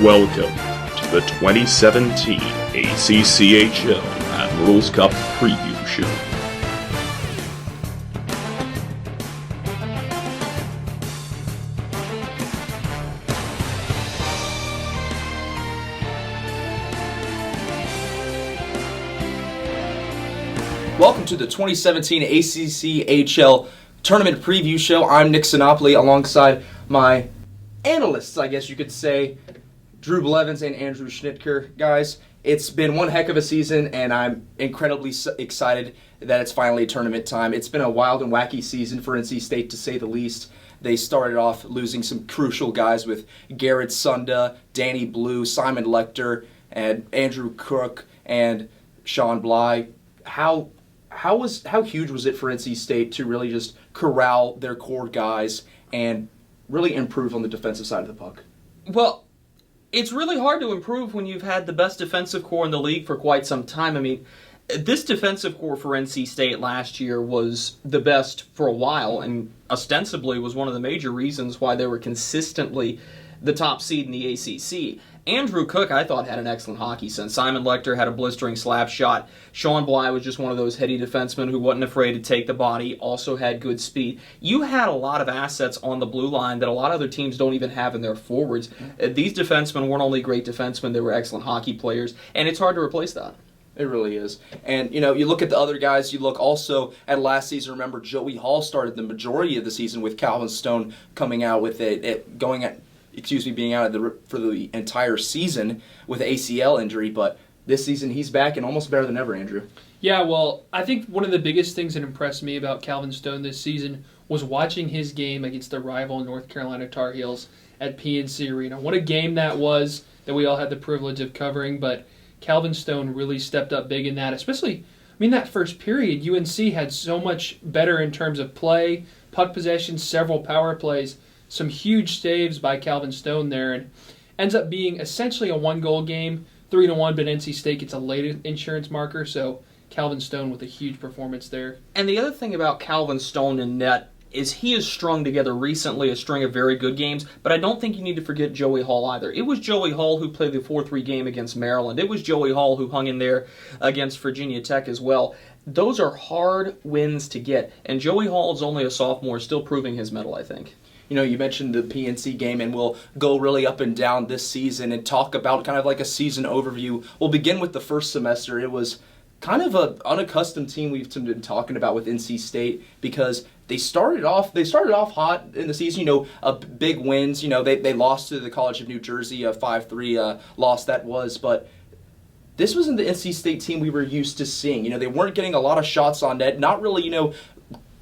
Welcome to the 2017 ACCHL Admirals Cup Preview Show. Welcome to the 2017 ACCHL Tournament Preview Show. I'm Nick Sinopoli alongside my analysts, I guess you could say, Drew Blevins and Andrew Schnitker. Guys, it's been one heck of a season, and I'm incredibly excited that it's finally tournament time. It's been a wild and wacky season for NC State, to say the least. They started off losing some crucial guys with Garrett Sunda, Danny Blue, Simon Lecter, and Andrew Crook, and Sean Bly. How huge was it for NC State to really just corral their core guys and really improve on the defensive side of the puck? Well, it's really hard to improve when you've had the best defensive core in the league for quite some time. I mean, this defensive core for NC State last year was the best for a while, and ostensibly was one of the major reasons why they were consistently the top seed in the ACC. Andrew Cook, I thought, had an excellent hockey sense. Simon Lecter had a blistering slap shot. Sean Bly was just one of those heady defensemen who wasn't afraid to take the body, also had good speed. You had a lot of assets on the blue line that a lot of other teams don't even have in their forwards. These defensemen weren't only great defensemen, they were excellent hockey players, and it's hard to replace that. It really is. And, you look at the other guys, you look also at last season. Remember, Joey Hall started the majority of the season with Calvin Stone coming out with being out for the entire season with an ACL injury, but this season he's back and almost better than ever, Andrew. Yeah, well, I think one of the biggest things that impressed me about Calvin Stone this season was watching his game against the rival North Carolina Tar Heels at PNC Arena. What a game that was that we all had the privilege of covering, but Calvin Stone really stepped up big in that, especially, that first period, UNC had so much better in terms of play, puck possession, several power plays, some huge saves by Calvin Stone there, and ends up being essentially a one-goal game, 3-1, but NC State gets a late insurance marker, so Calvin Stone with a huge performance there. And the other thing about Calvin Stone in net is he has strung together recently a string of very good games, but I don't think you need to forget Joey Hall either. It was Joey Hall who played the 4-3 game against Maryland. It was Joey Hall who hung in there against Virginia Tech as well. Those are hard wins to get, and Joey Hall is only a sophomore, still proving his mettle, I think. You mentioned the PNC game, and we'll go really up and down this season and talk about kind of like a season overview. We'll begin with the first semester. It was kind of an unaccustomed team we've been talking about with NC State because they started off hot in the season. Big wins. They lost to the College of New Jersey, a 5-3 loss that was, but this wasn't the NC State team we were used to seeing. They weren't getting a lot of shots on net, not really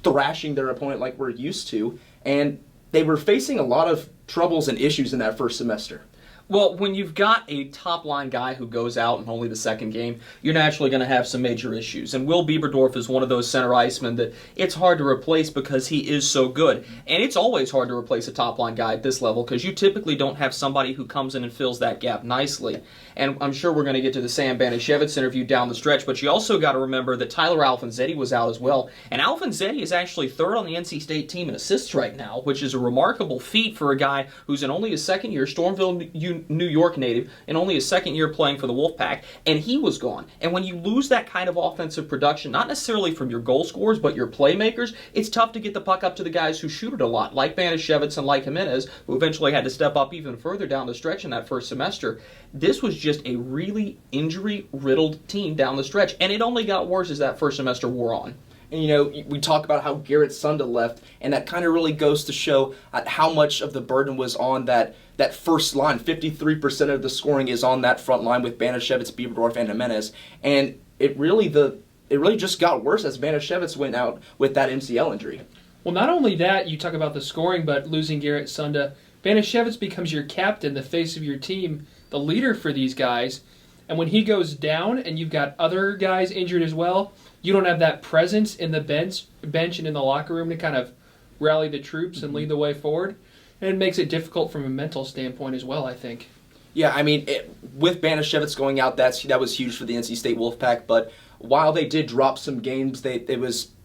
thrashing their opponent like we're used to, and they were facing a lot of troubles and issues in that first semester. Well, when you've got a top-line guy who goes out in only the second game, you're naturally going to have some major issues. And Will Bieberdorf is one of those center icemen that it's hard to replace because he is so good. And it's always hard to replace a top-line guy at this level because you typically don't have somebody who comes in and fills that gap nicely. And I'm sure we're going to get to the Sam Bevitz interview down the stretch, but you also got to remember that Tyler Alfonsetti was out as well. And Alfonsetti is actually third on the NC State team in assists right now, which is a remarkable feat for a guy who's in only his second year, Stormville, New York native, and only his second year playing for the Wolfpack, and he was gone. And when you lose that kind of offensive production, not necessarily from your goal scorers, but your playmakers, it's tough to get the puck up to the guys who shoot it a lot, like Banashevitz and like Jimenez, who eventually had to step up even further down the stretch in that first semester. This was just a really injury-riddled team down the stretch, and it only got worse as that first semester wore on. And, we talk about how Garrett Sunda left, and that kind of really goes to show how much of the burden was on that first line. 53% of the scoring is on that front line with Banashevitz, Bieberdorf, and Jimenez. And it really just got worse as Banashevitz went out with that MCL injury. Well, not only that, you talk about the scoring, but losing Garrett Sunda, Banashevitz becomes your captain, the face of your team, the leader for these guys. And when he goes down and you've got other guys injured as well, you don't have that presence in the bench and in the locker room to kind of rally the troops and lead the way forward. And it makes it difficult from a mental standpoint as well, I think. Yeah, I mean, with Banashevitz going out, that was huge for the NC State Wolfpack. But while they did drop some games, they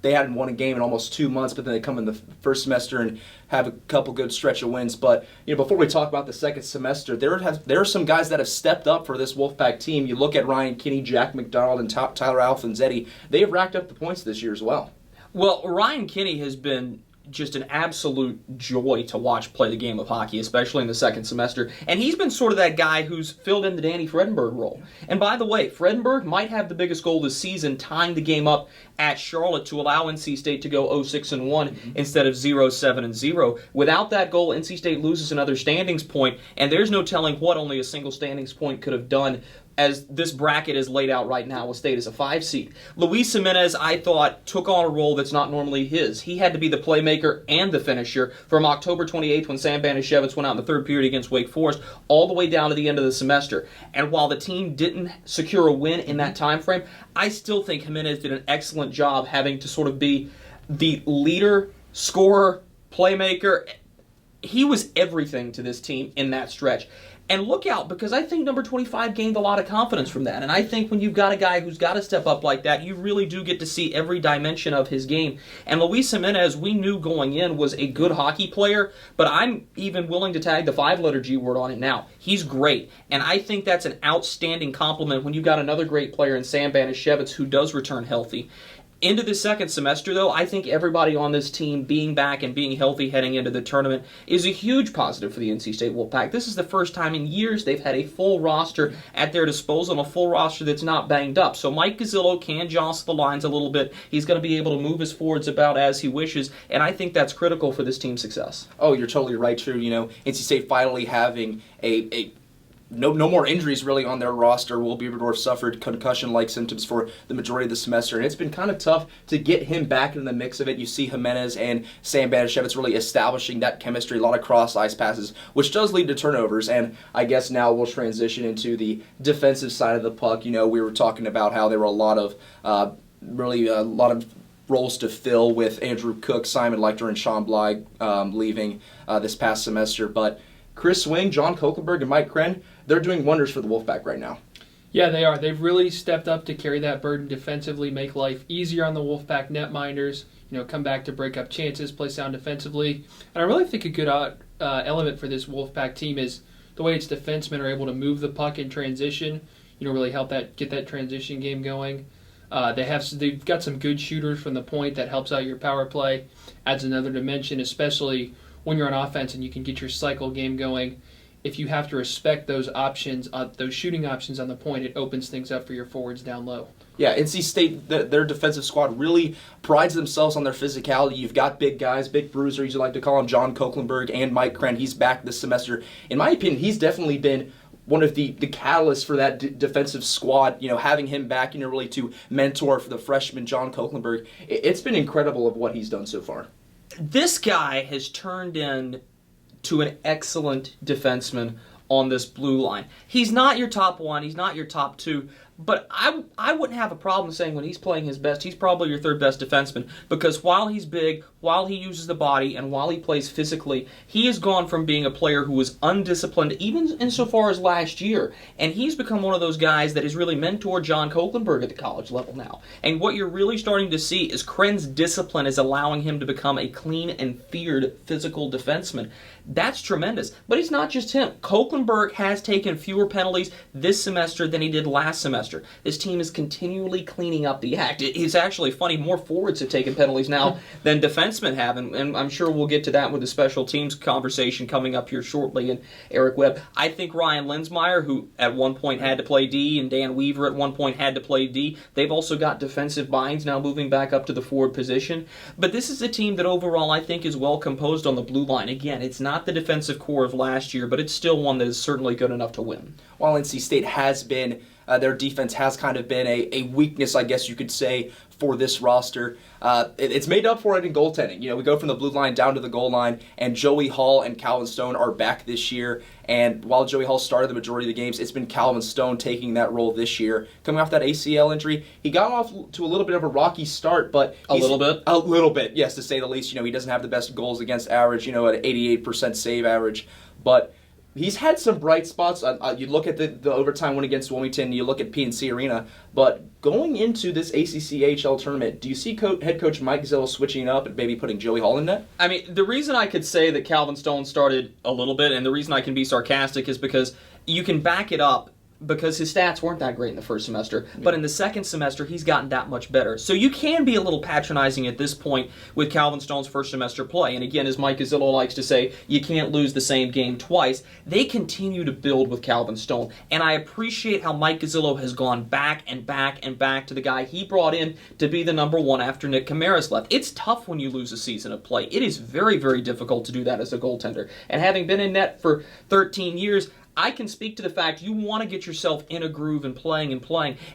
hadn't won a game in almost 2 months. But then they come in the first semester and have a couple good stretch of wins. But before we talk about the second semester, there are some guys that have stepped up for this Wolfpack team. You look at Ryan Kinney, Jack McDonald, and Tyler Alfonzetti. They have racked up the points this year as well. Well, Ryan Kinney has been just an absolute joy to watch play the game of hockey, especially in the second semester. And he's been sort of that guy who's filled in the Danny Fredenberg role. And by the way, Fredenberg might have the biggest goal this season, tying the game up at Charlotte to allow NC State to go 0-6-1 instead of 0-7-0. Without that goal, NC State loses another standings point, and there's no telling what only a single standings point could have done, as this bracket is laid out right now with State as a 5 seed. Luis Jimenez, I thought, took on a role that's not normally his. He had to be the playmaker and the finisher from October 28th when Sam Bevitz went out in the third period against Wake Forest all the way down to the end of the semester. And while the team didn't secure a win in that time frame, I still think Jimenez did an excellent job having to sort of be the leader, scorer, playmaker. He was everything to this team in that stretch. And look out, because I think number 25 gained a lot of confidence from that. And I think when you've got a guy who's got to step up like that, you really do get to see every dimension of his game. And Luis Jimenez, we knew going in, was a good hockey player, but I'm even willing to tag the 5-letter G word on it now. He's great. And I think that's an outstanding compliment when you've got another great player in Sam Bevitz who does return healthy. Into the second semester, though, I think everybody on this team being back and being healthy heading into the tournament is a huge positive for the NC State Wolfpack. This is the first time in years they've had a full roster at their disposal, and a full roster that's not banged up. So Mike Gazzillo can jostle the lines a little bit. He's going to be able to move his forwards about as he wishes, and I think that's critical for this team's success. Oh, you're totally right, True. NC State finally having no more injuries really on their roster. Will Bieberdorf suffered concussion-like symptoms for the majority of the semester, and it's been kind of tough to get him back in the mix of it. You see Jimenez and Sam Bevitz really establishing that chemistry, a lot of cross-ice passes, which does lead to turnovers, and I guess now we'll transition into the defensive side of the puck. We were talking about how there were a lot of roles to fill with Andrew Cook, Simon Lecter, and Sean Bly leaving this past semester, but Chris Swing, John Kochlenberg, and Mike Kren, they're doing wonders for the Wolfpack right now. Yeah, they are. They've really stepped up to carry that burden defensively, make life easier on the Wolfpack netminders, come back to break up chances, play sound defensively. And I really think a good element for this Wolfpack team is the way its defensemen are able to move the puck in transition, really help get that transition game going. They've got some good shooters from the point that helps out your power play, adds another dimension, especially when you're on offense and you can get your cycle game going. If you have to respect those options, those shooting options on the point, it opens things up for your forwards down low. Yeah, NC State, their defensive squad really prides themselves on their physicality. You've got big guys, big bruisers, you like to call them, John Kochlenberg and Mike Kren. He's back this semester. In my opinion, he's definitely been one of the catalysts for that defensive squad, having him back, really to mentor for the freshman John Kochlenberg. It's been incredible of what he's done so far. This guy has turned into an excellent defenseman on this blue line. He's not your top one, he's not your top two, but I wouldn't have a problem saying when he's playing his best, he's probably your third best defenseman, because while he's big, while he uses the body, and while he plays physically, he has gone from being a player who was undisciplined even insofar as last year, and he's become one of those guys that has really mentored John Kochlenberg at the college level now. And what you're really starting to see is Kren's discipline is allowing him to become a clean and feared physical defenseman. That's tremendous. But it's not just him. Kochlenberg has taken fewer penalties this semester than he did last semester. This team is continually cleaning up the act. It's actually funny, more forwards have taken penalties now than defensemen have, and I'm sure we'll get to that with the special teams conversation coming up here shortly, and Eric Webb. I think Ryan Linsmeyer, who at one point had to play D, and Dan Weaver at one point had to play D, they've also got defensive minds now moving back up to the forward position. But this is a team that overall I think is well composed on the blue line. Again, it's not the defensive core of last year, but it's still one that is certainly good enough to win. While NC State has been, their defense has kind of been a weakness, I guess you could say, for this roster. It's made up for it in goaltending. We go from the blue line down to the goal line, and Joey Hall and Calvin Stone are back this year. And while Joey Hall started the majority of the games, it's been Calvin Stone taking that role this year. Coming off that ACL injury, he got off to a little bit of a rocky start, but A little bit, yes, to say the least. He doesn't have the best goals against average, at an 88% save average, but he's had some bright spots. You look at the overtime win against Wilmington, you look at PNC Arena, but going into this ACCHL tournament, do you see head coach Mike Gazzillo switching up and maybe putting Joey Hall in net? I mean, the reason I could say that Calvin Stone started a little bit, and the reason I can be sarcastic is because you can back it up because his stats weren't that great in the first semester, but in the second semester, he's gotten that much better. So you can be a little patronizing at this point with Calvin Stone's first semester play. And again, as Mike Gazzillo likes to say, you can't lose the same game twice. They continue to build with Calvin Stone, and I appreciate how Mike Gazzillo has gone back and back and back to the guy he brought in to be the number one after Nick Camaras left. It's tough when you lose a season of play. It is very, very difficult to do that as a goaltender. And having been in net for 13 years, I can speak to the fact you want to get yourself in a groove and playing,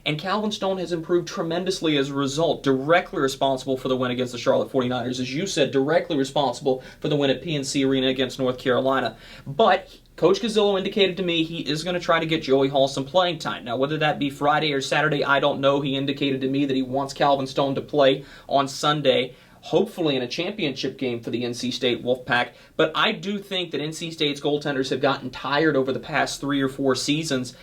and Calvin Stone has improved tremendously as a result, directly responsible for the win against the Charlotte 49ers, as you said, directly responsible for the win at PNC Arena against North Carolina. But Coach Gazzillo indicated to me he is going to try to get Joey Hall some playing time. Now, whether that be Friday or Saturday, I don't know. He indicated to me that he wants Calvin Stone to play on Sunday, hopefully in a championship game for the NC State Wolfpack. But I do think that NC State's goaltenders have gotten tired over the past 3 or 4 seasons.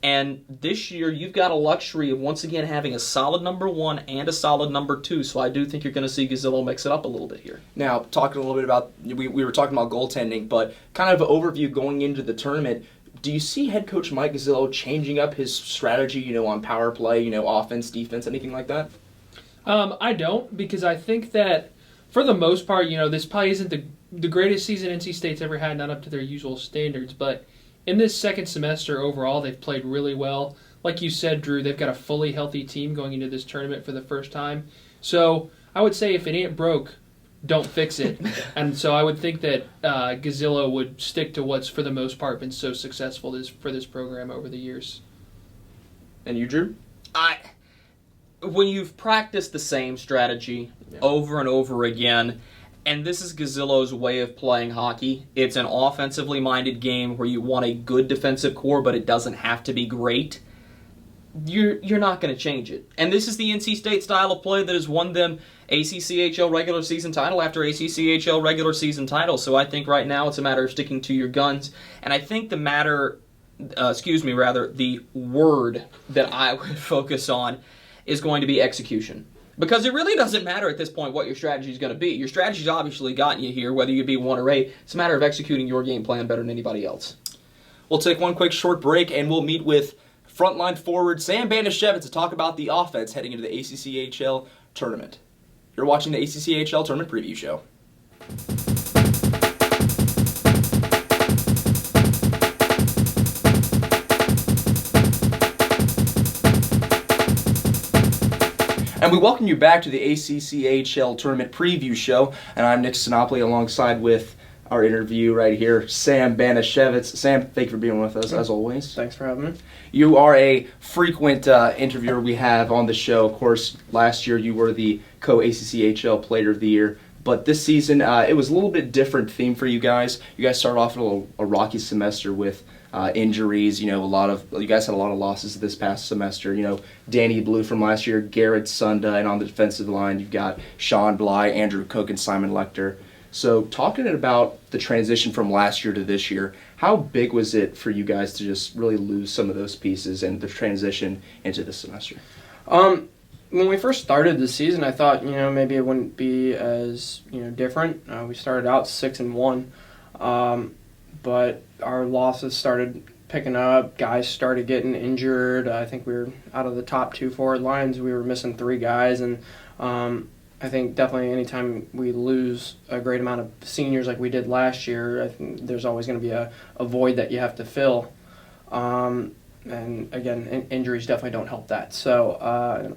And this year, you've got a luxury of once again having a solid number 1 and a solid number 2. So I do think you're going to see Gazzillo mix it up a little bit here. Now, talking a little bit about, we were talking about goaltending, but kind of an overview going into the tournament. Do you see head coach Mike Gazzillo changing up his strategy, on power play, offense, defense, anything like that? I don't, because I think that for the most part, this probably isn't the greatest season NC State's ever had, not up to their usual standards, but in this second semester overall, they've played really well. Like you said, Drew, they've got a fully healthy team going into this tournament for the first time. So I would say if it ain't broke, don't fix it. And so I would think that Gazzillo would stick to what's for the most part been so successful for this program over the years. And you, Drew? When you've practiced the same strategy over and over again, and this is Gazzillo's way of playing hockey, it's an offensively minded game where you want a good defensive core, but it doesn't have to be great. You're not going to change it. And this is the NC State style of play that has won them ACCHL regular season title after ACCHL regular season title. So I think right now it's a matter of sticking to your guns. And I think the word that I would focus on is going to be execution. Because it really doesn't matter at this point what your strategy is going to be. Your strategy's obviously gotten you here, whether you be 1 or 8. It's a matter of executing your game plan better than anybody else. We'll take one quick short break, and we'll meet with frontline forward Sam Bevitz to talk about the offense heading into the ACCHL Tournament. You're watching the ACCHL Tournament Preview Show. And we welcome you back to the ACCHL Tournament Preview Show, and I'm Nick Sinopoli alongside with our interview right here, Sam Bevitz. Sam, thank you for being with us, as always. Thanks for having me. You are a frequent interviewer we have on the show. Of course, last year you were the co-ACCHL Player of the Year, but this season it was a little bit different theme for you guys. You guys started off a rocky semester with injuries. You guys had a lot of losses this past semester. Danny Blue from last year, Garrett Sunda, and on the defensive line you've got Sean Bly, Andrew Cook, and Simon Lecter. So talking about the transition from last year to this year, how big was it for you guys to just really lose some of those pieces and the transition into this semester? When we first started the season, I thought maybe it wouldn't be as different. We started out 6-1, but our losses started picking up. Guys started getting injured. I think we were out of the top 2 forward lines. We were missing 3 guys, and I think definitely anytime we lose a great amount of seniors like we did last year, I think there's always going to be a void that you have to fill. And again, injuries definitely don't help that. So,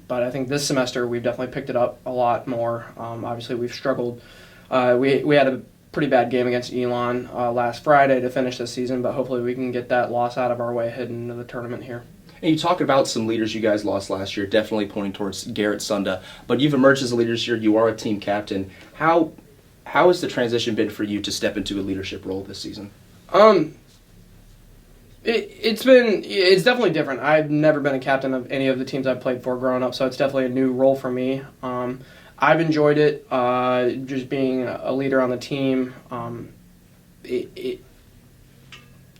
but I think this semester we've definitely picked it up a lot more. Obviously, we've struggled. We had a pretty bad game against Elon last Friday to finish the season, but hopefully we can get that loss out of our way heading into the tournament here. And you talk about some leaders you guys lost last year, definitely pointing towards Garrett Sunda. But you've emerged as a leader this year. You are a team captain. How has the transition been for you to step into a leadership role this season? It's definitely different. I've never been a captain of any of the teams I've played for growing up, so it's definitely a new role for me. I've enjoyed it, just being a leader on the team.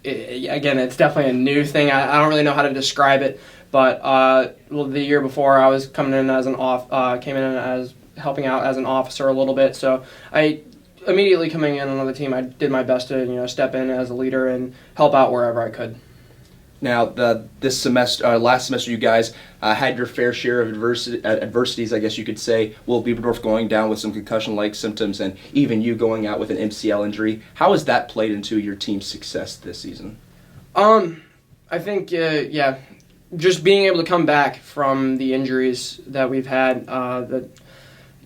again, it's definitely a new thing. I don't really know how to describe it, but the year before I was coming in as came in as helping out as an officer a little bit. So I immediately coming in on another team, I did my best to step in as a leader and help out wherever I could. Now, this semester, last semester, you guys had your fair share of adversities, I guess you could say. Will Bieberdorf going down with some concussion-like symptoms, and even you going out with an MCL injury. How has that played into your team's success this season? I think, just being able to come back from the injuries that we've had,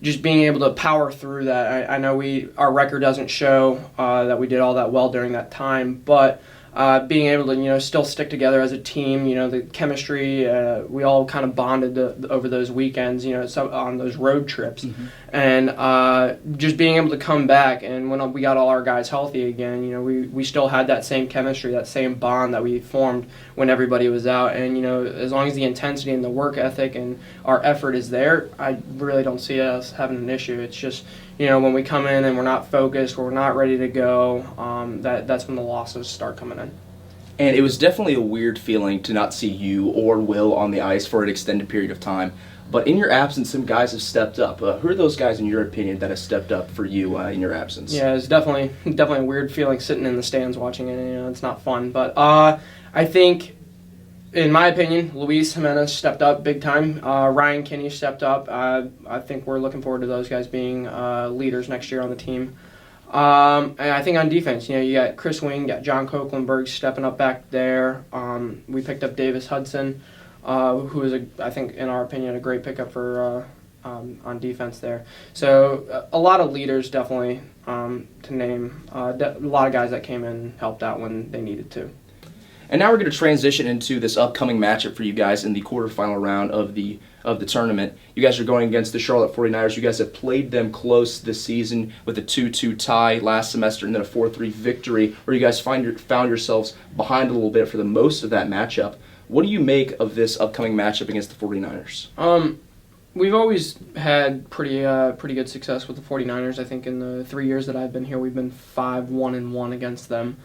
just being able to power through that. I know our record doesn't show that we did all that well during that time, but being able to still stick together as a team, the chemistry, we all kind of bonded over those weekends, on those road trips, and just being able to come back, and when we got all our guys healthy again, we still had that same chemistry, that same bond that we formed when everybody was out, and as long as the intensity and the work ethic and our effort is there, I really don't see us having an issue. It's just when we come in and we're not focused, or we're not ready to go, that's when the losses start coming in. And it was definitely a weird feeling to not see you or Will on the ice for an extended period of time. But in your absence, some guys have stepped up. Who are those guys, in your opinion, that have stepped up for you in your absence? Yeah, it's definitely a weird feeling sitting in the stands watching it. It's not fun. But I think, in my opinion, Luis Jimenez stepped up big time. Ryan Kinney stepped up. I think we're looking forward to those guys being leaders next year on the team. And I think on defense, you got Chris Wing, got John Koeklenberg stepping up back there. We picked up Davis Hudson, who is, I think, in our opinion, a great pickup for on defense there. So a lot of leaders, definitely, to name. A lot of guys that came in and helped out when they needed to. And now we're going to transition into this upcoming matchup for you guys in the quarterfinal round of the tournament. You guys are going against the Charlotte 49ers. You guys have played them close this season with a 2-2 tie last semester and then a 4-3 victory, where you guys found yourselves behind a little bit for the most of that matchup. What do you make of this upcoming matchup against the 49ers? We've always had pretty good success with the 49ers. I think in the 3 years that I've been here, we've been 5-1-1 against them.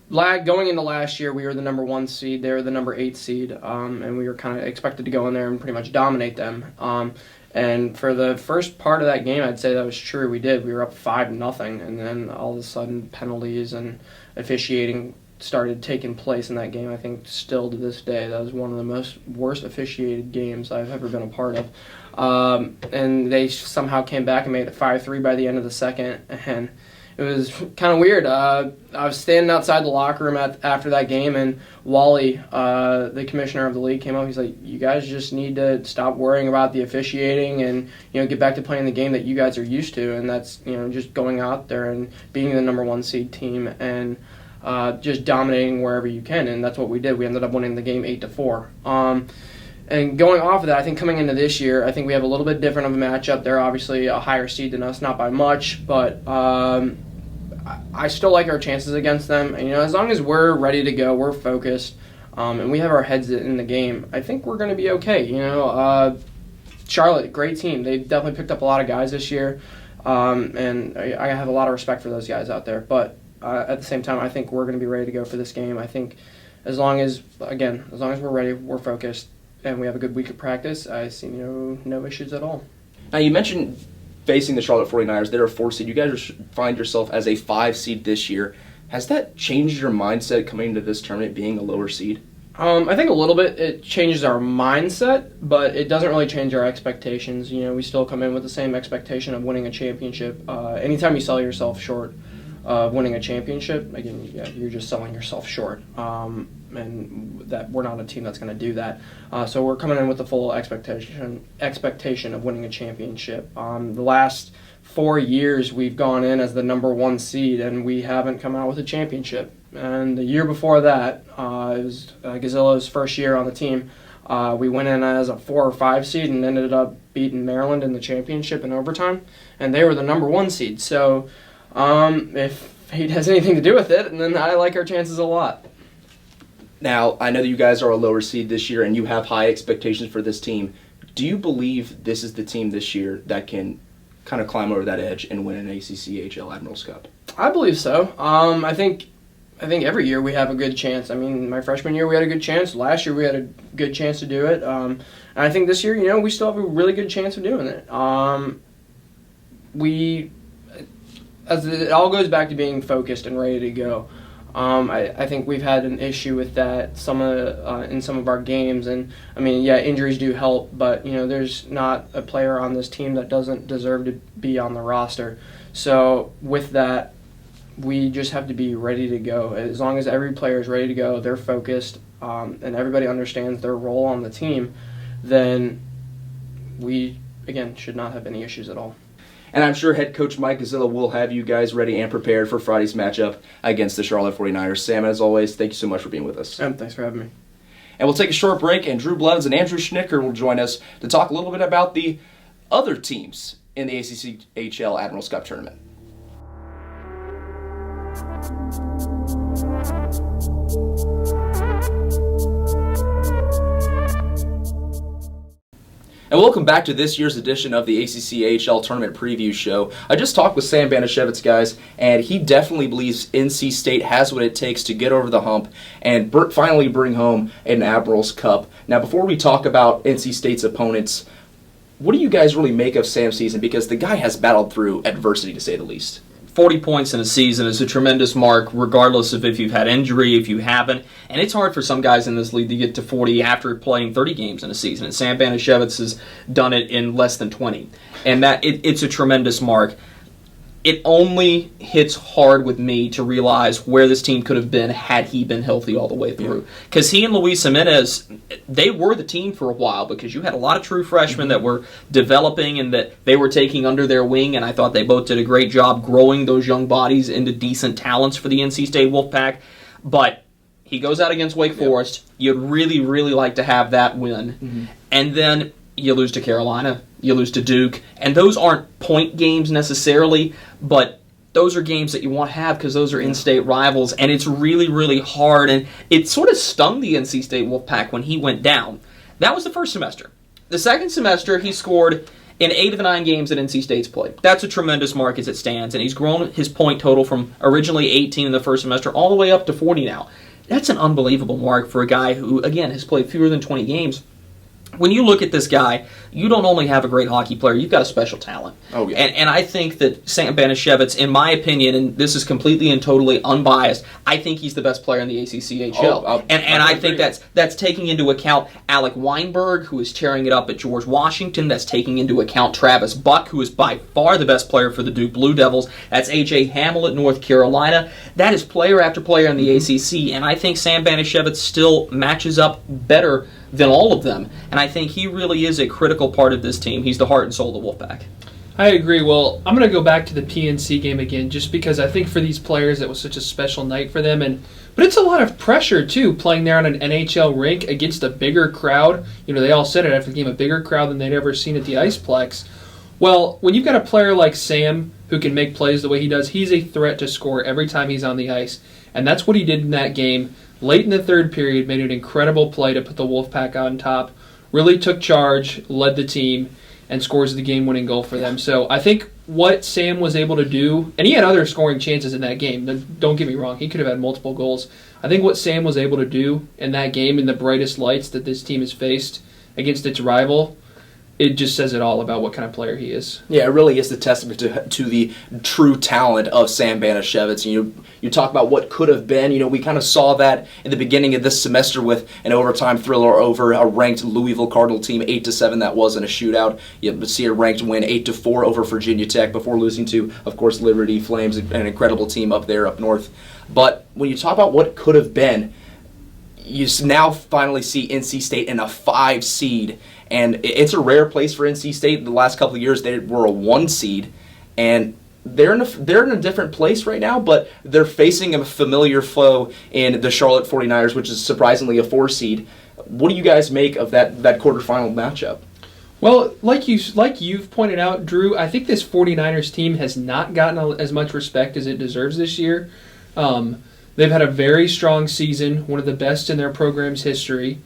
Going into last year, we were the number 1 seed. They were the number 8 seed, and we were kind of expected to go in there and pretty much dominate them. And for the first part of that game, I'd say that was true. We did. We were up 5-0, and then all of a sudden, penalties and officiating started taking place in that game. I think still to this day, that was one of the worst officiated games I've ever been a part of. And they somehow came back and made it 5-3 by the end of the second, and it was kind of weird. I was standing outside the locker room after that game, and Wally, the commissioner of the league, came up. He's like, "You guys just need to stop worrying about the officiating and get back to playing the game that you guys are used to, and that's just going out there and being the number 1 seed team and just dominating wherever you can." And that's what we did. We ended up winning the game 8-4. And going off of that, I think coming into this year, I think we have a little bit different of a matchup. They're obviously a higher seed than us, not by much, but I still like our chances against them. And, as long as we're ready to go, we're focused, and we have our heads in the game, I think we're going to be okay. Charlotte, great team. They definitely picked up a lot of guys this year, and I have a lot of respect for those guys out there. But at the same time, I think we're going to be ready to go for this game. I think as long as we're ready, we're focused, and we have a good week of practice, I see no issues at all. Now, you mentioned facing the Charlotte 49ers. They're a 4 seed. You guys find yourself as a 5 seed this year. Has that changed your mindset coming into this tournament being a lower seed? I think a little bit. It changes our mindset, but it doesn't really change our expectations. We still come in with the same expectation of winning a championship. Anytime you sell yourself short of winning a championship, again, you're just selling yourself short. And that we're not a team that's going to do that. So we're coming in with the full expectation of winning a championship. The last 4 years we've gone in as the number 1 seed, and we haven't come out with a championship. And the year before that, it was Gazillo's first year on the team. We went in as a 4 or 5 seed and ended up beating Maryland in the championship in overtime, and they were the number 1 seed. So if he has anything to do with it, and then I like our chances a lot. Now, I know that you guys are a lower seed this year and you have high expectations for this team. Do you believe this is the team this year that can kind of climb over that edge and win an ACCHL Admirals Cup? I believe so. I think every year we have a good chance. I mean, my freshman year we had a good chance. Last year we had a good chance to do it. And I think this year, we still have a really good chance of doing it. As it all goes back to being focused and ready to go. I think we've had an issue with that in some of our games, and I mean, yeah, injuries do help, but there's not a player on this team that doesn't deserve to be on the roster. So with that, we just have to be ready to go. As long as every player is ready to go, they're focused, and everybody understands their role on the team, then we again should not have any issues at all. And I'm sure head coach Mike Gazzilla will have you guys ready and prepared for Friday's matchup against the Charlotte 49ers. Sam, as always, thank you so much for being with us. Thanks for having me. And we'll take a short break, and Drew Blevins and Andrew Schnicker will join us to talk a little bit about the other teams in the ACCHL Admirals Cup Tournament. And welcome back to this year's edition of the ACCHL Tournament Preview Show. I just talked with Sam Bevitz, guys, and he definitely believes NC State has what it takes to get over the hump and finally bring home an Admirals Cup. Now, before we talk about NC State's opponents, what do you guys really make of Sam's season? Because the guy has battled through adversity, to say the least. 40 points in a season is a tremendous mark, regardless of if you've had injury, if you haven't. And it's hard for some guys in this league to get to 40 after playing 30 games in a season. And Sam Bevitz has done it in less than 20. And it's a tremendous mark. It only hits hard with me to realize where this team could have been had he been healthy all the way through. Because he and Luis Jimenez, they were the team for a while because you had a lot of true freshmen that were developing and that they were taking under their wing, and I thought they both did a great job growing those young bodies into decent talents for the NC State Wolfpack. But he goes out against Wake Forest. You'd really, really like to have that win. Mm-hmm. And then you lose to Carolina, you lose to Duke, and those aren't point games necessarily, but those are games that you want to have because those are in-state rivals, and it's really, really hard, and it sort of stung the NC State Wolfpack when he went down. That was the first semester. The second semester, he scored in 8 of the 9 games that NC State's played. That's a tremendous mark as it stands, and he's grown his point total from originally 18 in the first semester all the way up to 40 now. That's an unbelievable mark for a guy who, again, has played fewer than 20 games. When you look at this guy, you don't only have a great hockey player, you've got a special talent. Oh, yeah. And I think that Sam Bevitz, in my opinion, and this is completely and totally unbiased, I think he's the best player in the ACCHL. And I think that's taking into account Alec Weinberg, who is tearing it up at George Washington. That's taking into account Travis Buck, who is by far the best player for the Duke Blue Devils. That's A.J. Hamill at North Carolina. That is player after player in the ACC, and I think Sam Bevitz still matches up better than all of them. And I think he really is a critical part of this team. He's the heart and soul of the Wolfpack. I agree. Well, I'm going to go back to the PNC game again just because I think for these players it was such a special night for them. But it's a lot of pressure, too, playing there on an NHL rink against a bigger crowd. They all said it after the game, a bigger crowd than they'd ever seen at the Iceplex. Well, when you've got a player like Sam who can make plays the way he does, he's a threat to score every time he's on the ice. And that's what he did in that game. Late in the third period, made an incredible play to put the Wolfpack on top, really took charge, led the team, and scores the game-winning goal for them. So I think what Sam was able to do, and he had other scoring chances in that game, don't get me wrong, he could have had multiple goals. I think what Sam was able to do in that game, in the brightest lights that this team has faced against its rival, it just says it all about what kind of player he is. Yeah, it really is the testament to the true talent of Sam Bevitz. You talk about what could have been. We kind of saw that in the beginning of this semester with an overtime thriller over a ranked Louisville Cardinal team, 8-7. That wasn't a shootout. You see a ranked win 8-4 over Virginia Tech before losing to, of course, Liberty Flames, an incredible team up there up north. But when you talk about what could have been, you now finally see NC State in a 5 seed. And it's a rare place for NC State. The last couple of years, they were a 1 seed, and they're in a different place right now. But they're facing a familiar foe in the Charlotte 49ers, which is surprisingly a 4 seed. What do you guys make of that quarterfinal matchup? Well, like you've pointed out, Drew, I think this 49ers team has not gotten as much respect as it deserves this year. They've had a very strong season, one of the best in their program's history.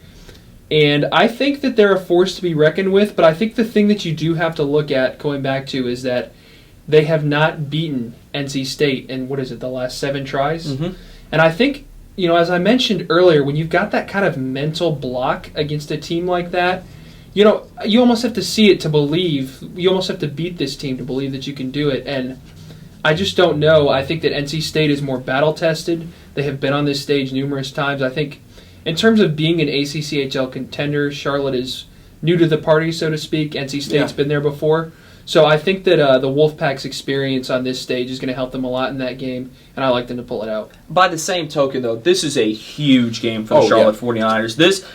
And I think that they're a force to be reckoned with, but I think the thing that you do have to look at, going back to, is that they have not beaten NC State in, the last 7 tries? Mm-hmm. And I think, as I mentioned earlier, when you've got that kind of mental block against a team like that, you almost have to see it to believe. You almost have to beat this team to believe that you can do it. And I just don't know. I think that NC State is more battle-tested. They have been on this stage numerous times. I think in terms of being an ACCHL contender, Charlotte is new to the party, so to speak. NC State's been there before. So I think that the Wolfpack's experience on this stage is going to help them a lot in that game, and I like them to pull it out. By the same token, though, this is a huge game for the Charlotte 49ers.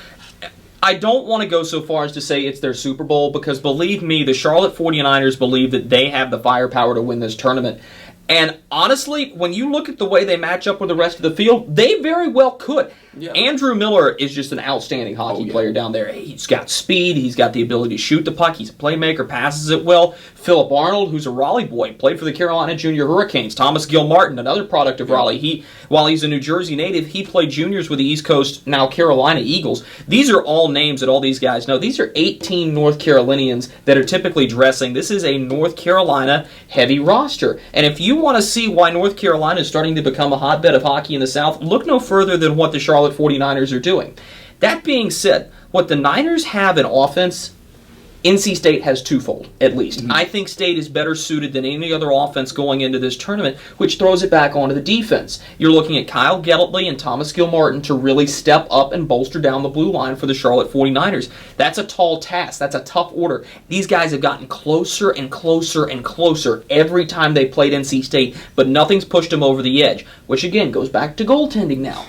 I don't want to go so far as to say it's their Super Bowl, because believe me, the Charlotte 49ers believe that they have the firepower to win this tournament. And honestly, when you look at the way they match up with the rest of the field, they very well could. Yeah. Andrew Miller is just an outstanding hockey player down there. He's got speed. He's got the ability to shoot the puck. He's a playmaker, passes it well. Philip Arnold, who's a Raleigh boy, played for the Carolina Junior Hurricanes. Thomas Gilmartin, another product of Raleigh. While he's a New Jersey native, he played juniors with the East Coast, now Carolina Eagles. These are all names that all these guys know. These are 18 North Carolinians that are typically dressing. This is a North Carolina heavy roster. And if you want to see why North Carolina is starting to become a hotbed of hockey in the South, look no further than what the Charlotte 49ers are doing. That being said, what the Niners have in offense, NC State has twofold, at least. Mm-hmm. I think State is better suited than any other offense going into this tournament, which throws it back onto the defense. You're looking at Kyle Geltley and Thomas Gilmartin to really step up and bolster down the blue line for the Charlotte 49ers. That's a tall task. That's a tough order. These guys have gotten closer and closer and closer every time they played NC State, but nothing's pushed them over the edge, which again goes back to goaltending now.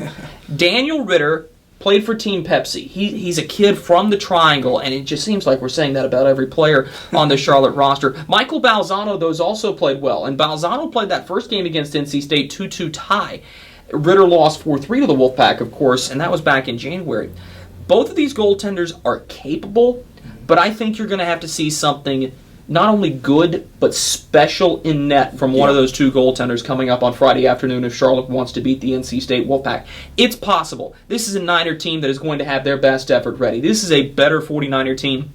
Daniel Ritter played for Team Pepsi. He's a kid from the Triangle, and it just seems like we're saying that about every player on the Charlotte roster. Michael Balzano, though, has also played well, and Balzano played that first game against NC State 2-2 tie. Ritter lost 4-3 to the Wolfpack, of course, and that was back in January. Both of these goaltenders are capable, but I think you're going to have to see something not only good, but special in net from one of those two goaltenders coming up on Friday afternoon if Charlotte wants to beat the NC State Wolfpack. It's possible. This is a Niner team that is going to have their best effort ready. This is a better 49er team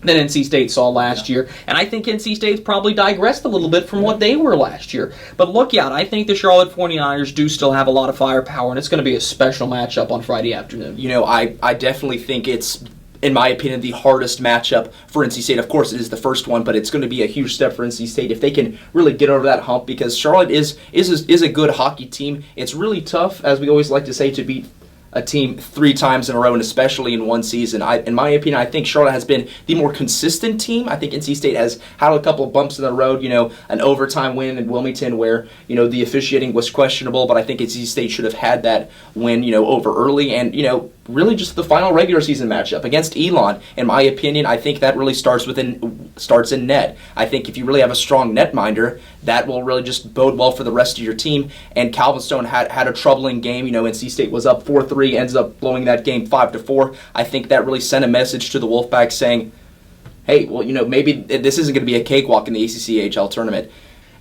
than NC State saw last year, and I think NC State's probably digressed a little bit from what they were last year. But look out, I think the Charlotte 49ers do still have a lot of firepower, and it's going to be a special matchup on Friday afternoon. I definitely think it's, in my opinion, the hardest matchup for NC State. Of course, it is the first one, but it's going to be a huge step for NC State if they can really get over that hump, because Charlotte is a good hockey team. It's really tough, as we always like to say, to beat a team 3 times in a row, and especially in one season. In my opinion, I think Charlotte has been the more consistent team. I think NC State has had a couple of bumps in the road, an overtime win in Wilmington where, the officiating was questionable, but I think NC State should have had that win, over early, and, really just the final regular season matchup against Elon. In my opinion, I think that really starts in net. I think if you really have a strong netminder, that will really just bode well for the rest of your team. And Calvin Stone had a troubling game. NC State was up 4-3, ends up blowing that game 5-4. I think that really sent a message to the Wolfpack saying, hey, well, maybe this isn't going to be a cakewalk in the ACCHL tournament.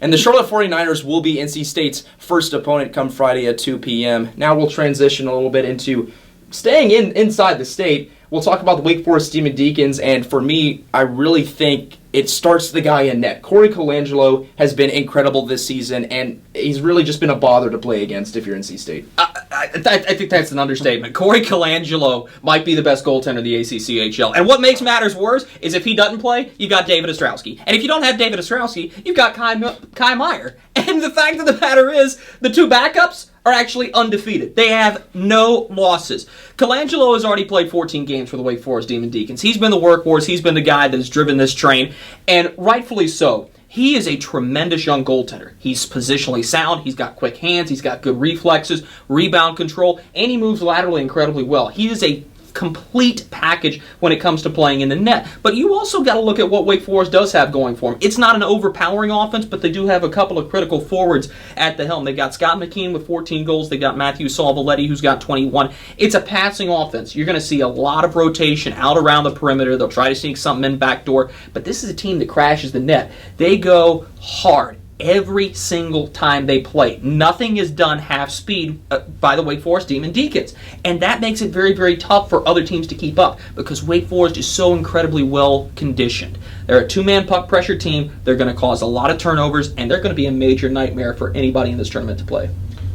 And the Charlotte 49ers will be NC State's first opponent come Friday at 2 p.m. Now we'll transition a little bit into staying inside the state. We'll talk about the Wake Forest Demon Deacons, and for me, I really think it starts the guy in net. Corey Colangelo has been incredible this season, and he's really just been a bother to play against if you're NC State. I think that's an understatement. Corey Colangelo might be the best goaltender in the ACCHL. And what makes matters worse is if he doesn't play, you've got David Ostrowski. And if you don't have David Ostrowski, you've got Kai Meyer. And the fact of the matter is, the two backups are actually undefeated. They have no losses. Colangelo has already played 14 games for the Wake Forest Demon Deacons. He's been the workhorse. He's been the guy that has driven this train, and rightfully so. He is a tremendous young goaltender. He's positionally sound. He's got quick hands. He's got good reflexes, rebound control, and he moves laterally incredibly well. He is a complete package when it comes to playing in the net. But you also got to look at what Wake Forest does have going for them. It's not an overpowering offense, but they do have a couple of critical forwards at the helm. They got Scott McKean with 14 goals. They got Matthew Salvoletti, who's got 21. It's a passing offense. You're going to see a lot of rotation out around the perimeter. They'll try to sneak something in backdoor, but this is a team that crashes the net. They go hard. every single time they play. Nothing is done half speed by the Wake Forest Demon Deacons. And that makes it very, very tough for other teams to keep up because Wake Forest is so incredibly well conditioned. They're a two-man puck pressure team. They're going to cause a lot of turnovers, and they're going to be a major nightmare for anybody in this tournament to play.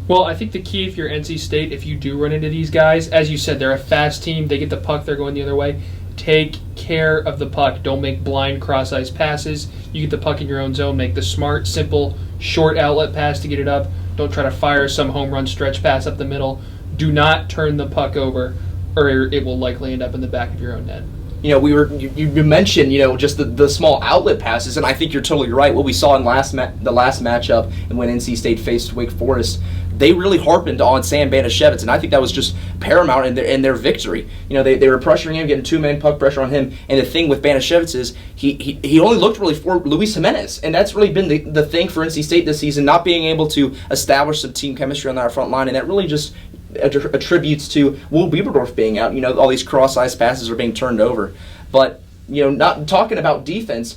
Well, I think the key if you're NC State, if you do run into these guys, as you said, they're a fast team. They get the puck, they're going the other way. Take care of the puck. Don't make blind cross-ice passes. You get the puck in your own zone. Make the smart, simple, short outlet pass to get it up. Don't try to fire some home run stretch pass up the middle. Do not turn the puck over, or it will likely end up in the back of your own net. You know, you mentioned, just the small outlet passes, and I think you're totally right. What we saw in the last matchup, and when NC State faced Wake Forest, they really harpened on Sam Bevitz, and I think that was just paramount in their victory. They were pressuring him, getting two-man puck pressure on him, and the thing with Bevitz is he only looked really for Luis Jimenez, and that's really been the thing for NC State this season, not being able to establish some team chemistry on that front line, and that really just attributes to Will Bieberdorf being out. All these cross-ice passes are being turned over. But, not talking about defense,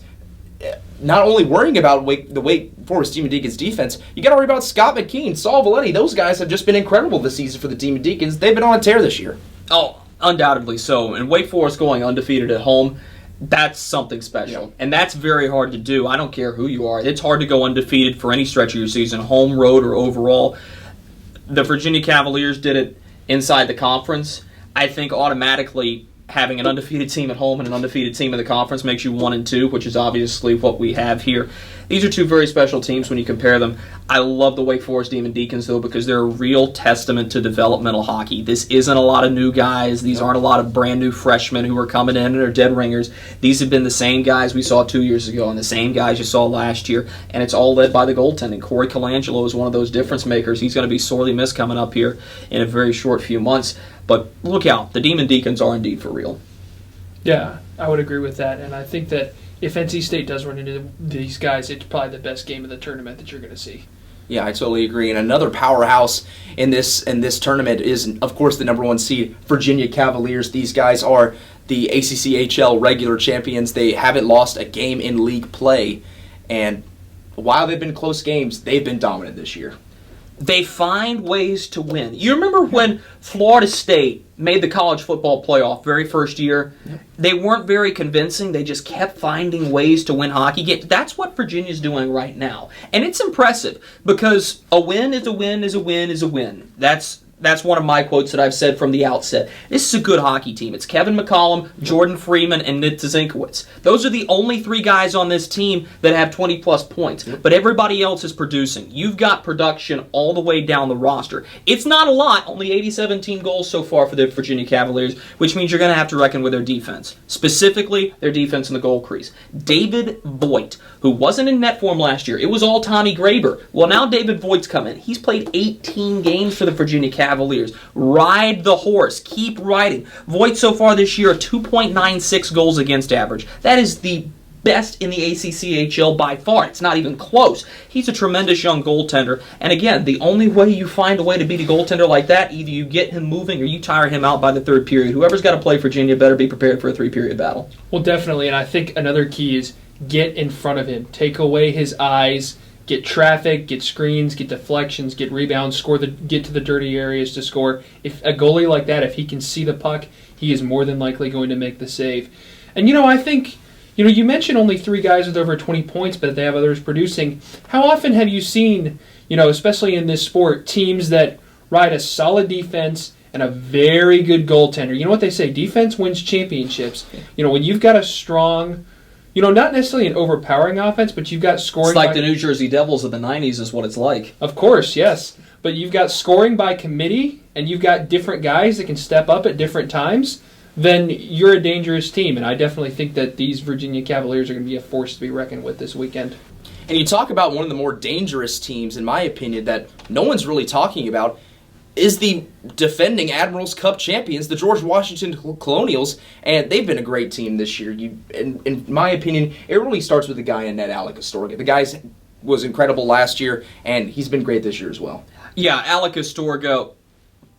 not only worrying about the Wake Forest Demon Deacons defense, you got to worry about Scott McKean, Saul Valetti. Those guys have just been incredible this season for the Demon Deacons. They've been on a tear this year. Oh, undoubtedly so. And Wake Forest going undefeated at home, that's something special. Yeah. And that's very hard to do. I don't care who you are. It's hard to go undefeated for any stretch of your season, home, road, or overall. The Virginia Cavaliers did it inside the conference. I think automatically having an undefeated team at home and an undefeated team in the conference makes you 1-2, which is obviously what we have here. These are two very special teams when you compare them. I love the Wake Forest Demon Deacons, though, because they're a real testament to developmental hockey. This isn't a lot of new guys. These aren't a lot of brand new freshmen who are coming in and are dead ringers. These have been the same guys we saw 2 years ago and the same guys you saw last year, and it's all led by the goaltending. Corey Colangelo is one of those difference makers. He's going to be sorely missed coming up here in a very short few months. But look out, the Demon Deacons are indeed for real. Yeah, I would agree with that, and I think that if NC State does run into these guys, it's probably the best game of the tournament that you're going to see. Yeah, I totally agree. And another powerhouse in this tournament is, of course, the number 1 seed, Virginia Cavaliers. These guys are the ACCHL regular champions. They haven't lost a game in league play, and while they've been close games, they've been dominant this year. They find ways to win. You remember when Florida State made the college football playoff very first year? Yep. They weren't very convincing. They just kept finding ways to win hockey games. That's what Virginia's doing right now. And it's impressive because a win is a win is a win is a win. That's one of my quotes that I've said from the outset. This is a good hockey team. It's Kevin McCollum, Jordan Freeman, and Nick Zinkowicz. Those are the only 3 guys on this team that have 20-plus points. But everybody else is producing. You've got production all the way down the roster. It's not a lot. Only 87 team goals so far for the Virginia Cavaliers, which means you're going to have to reckon with their defense. Specifically, their defense in the goal crease. David Voigt, who wasn't in net form last year. It was all Tommy Graber. Well, now David Voigt's come in. He's played 18 games for the Virginia Cavaliers. Ride the horse. Keep riding. Voigt so far this year, 2.96 goals against average. That is the best in the ACCHL by far. It's not even close. He's a tremendous young goaltender. And again, the only way you find a way to beat a goaltender like that, either you get him moving or you tire him out by the 3rd period. Whoever's got to play Virginia better be prepared for a 3-period battle. Well, definitely. And I think another key is get in front of him. Take away his eyes. Get traffic, get screens, get deflections, get rebounds, get to the dirty areas to score. If a goalie like that, if he can see the puck, he is more than likely going to make the save. And I think, you mentioned only 3 guys with over 20 points, but they have others producing. How often have you seen, especially in this sport, teams that ride a solid defense and a very good goaltender? You know what they say, defense wins championships. When you've got a strong, not necessarily an overpowering offense, but you've got scoring. It's like the New Jersey Devils of the 90s is what it's like. Of course, yes. But you've got scoring by committee, and you've got different guys that can step up at different times, then you're a dangerous team. And I definitely think that these Virginia Cavaliers are going to be a force to be reckoned with this weekend. And you talk about one of the more dangerous teams, in my opinion, that no one's really talking about, is the defending Admirals Cup champions, the George Washington Colonials, and they've been a great team this year. In my opinion, it really starts with the guy in net, Alec Astorga. The guy was incredible last year, and he's been great this year as well. Yeah, Alec Astorga,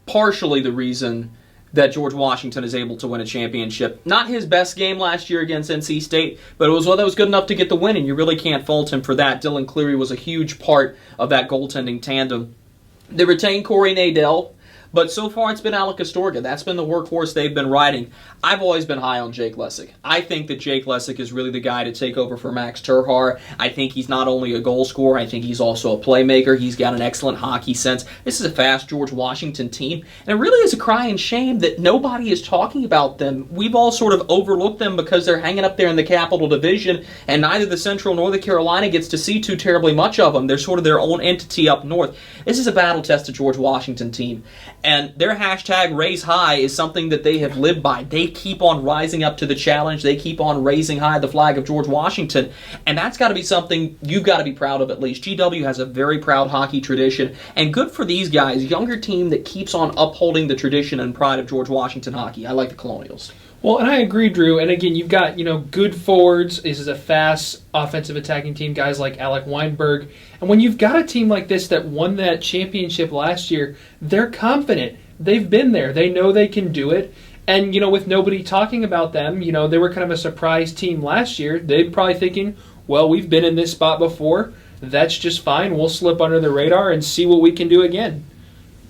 partially the reason that George Washington is able to win a championship. Not his best game last year against NC State, but it was one that was good enough to get the win, and you really can't fault him for that. Dylan Cleary was a huge part of that goaltending tandem. They retained Corey Nadell, but so far it's been Alec Astorga. That's been the workhorse they've been riding. I've always been high on Jake Lessig. I think that Jake Lessig is really the guy to take over for Max Terhar. I think he's not only a goal scorer, I think he's also a playmaker. He's got an excellent hockey sense. This is a fast George Washington team, and it really is a crying shame that nobody is talking about them. We've all sort of overlooked them because they're hanging up there in the Capital Division, and neither the Central nor the Carolina gets to see too terribly much of them. They're sort of their own entity up north. This is a battle-tested George Washington team, and their hashtag Raise High is something that they have lived by. They keep on rising up to the challenge. They keep on raising high the flag of George Washington, and that's got to be something you've got to be proud of at least. GW has a very proud hockey tradition, and good for these guys, younger team that keeps on upholding the tradition and pride of George Washington hockey. I like the Colonials. Well, and I agree, Drew. And again, you've got, good forwards. This is a fast offensive attacking team, guys like Alec Weinberg. And when you've got a team like this that won that championship last year, they're confident. They've been there. They know they can do it. And, with nobody talking about them, they were kind of a surprise team last year. They're probably thinking, well, we've been in this spot before. That's just fine. We'll slip under the radar and see what we can do again.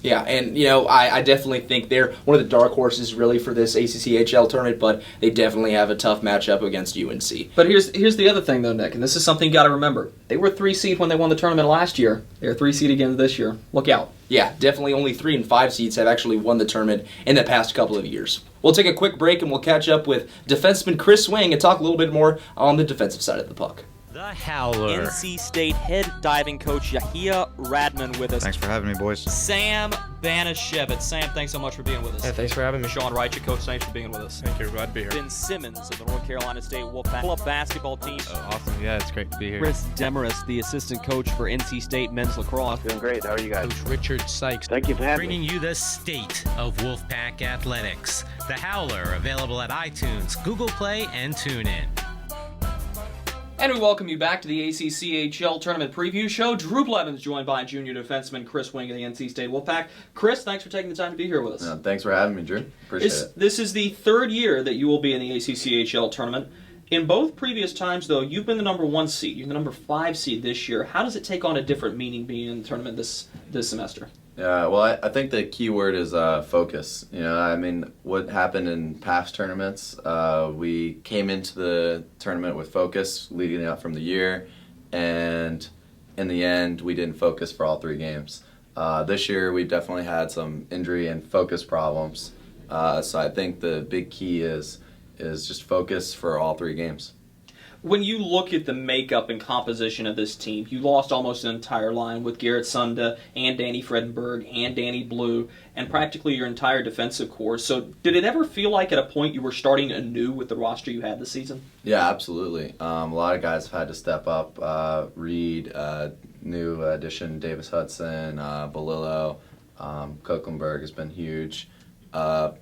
Yeah, and, I definitely think they're one of the dark horses really for this ACCHL tournament, but they definitely have a tough matchup against UNC. But here's the other thing, though, Nick, and this is something you got to remember. They were 3 seed when they won the tournament last year. They're 3 seed again this year. Look out. Yeah, definitely only 3 and 5 seeds have actually won the tournament in the past couple of years. We'll take a quick break and we'll catch up with defenseman Chris Swing and talk a little bit more on the defensive side of the puck. The Howler. NC State head diving coach Yahia Radman with us. Thanks for having me, boys. Sam Banashevitz. Sam, thanks so much for being with us. Yeah, thanks for having me. Sean Reichert, coach, thanks for being with us. Thank you. Glad to be here. Ben Simmons of the North Carolina State Wolfpack basketball team. Oh, awesome. Yeah, it's great to be here. Chris Demarest, the assistant coach for NC State men's lacrosse. Doing great. How are you guys? Coach Richard Sykes. Thank you for having me. Bringing you the state of Wolfpack athletics. The Howler, available at iTunes, Google Play, and TuneIn. And we welcome you back to the ACCHL Tournament Preview Show. Drew Blevins joined by junior defenseman Chris Wing of the NC State Wolfpack. Chris, thanks for taking the time to be here with us. Thanks for having me, Drew. Appreciate it. This is the 3rd year that you will be in the ACCHL Tournament. In both previous times, though, you've been the number 1 seed. You're the number 5 seed this year. How does it take on a different meaning being in the tournament this semester? Yeah, well, I think the key word is focus. What happened in past tournaments, we came into the tournament with focus leading up from the year, and in the end, we didn't focus for all 3 games. This year, we definitely had some injury and focus problems, so I think the big key is just focus for all 3 games. When you look at the makeup and composition of this team, you lost almost an entire line with Garrett Sunda and Danny Fredenberg and Danny Blue and practically your entire defensive core. So did it ever feel like at a point you were starting anew with the roster you had this season? Yeah, absolutely. A lot of guys have had to step up. Reed, new addition, Davis Hudson, Bolillo, Kokenberg has been huge. I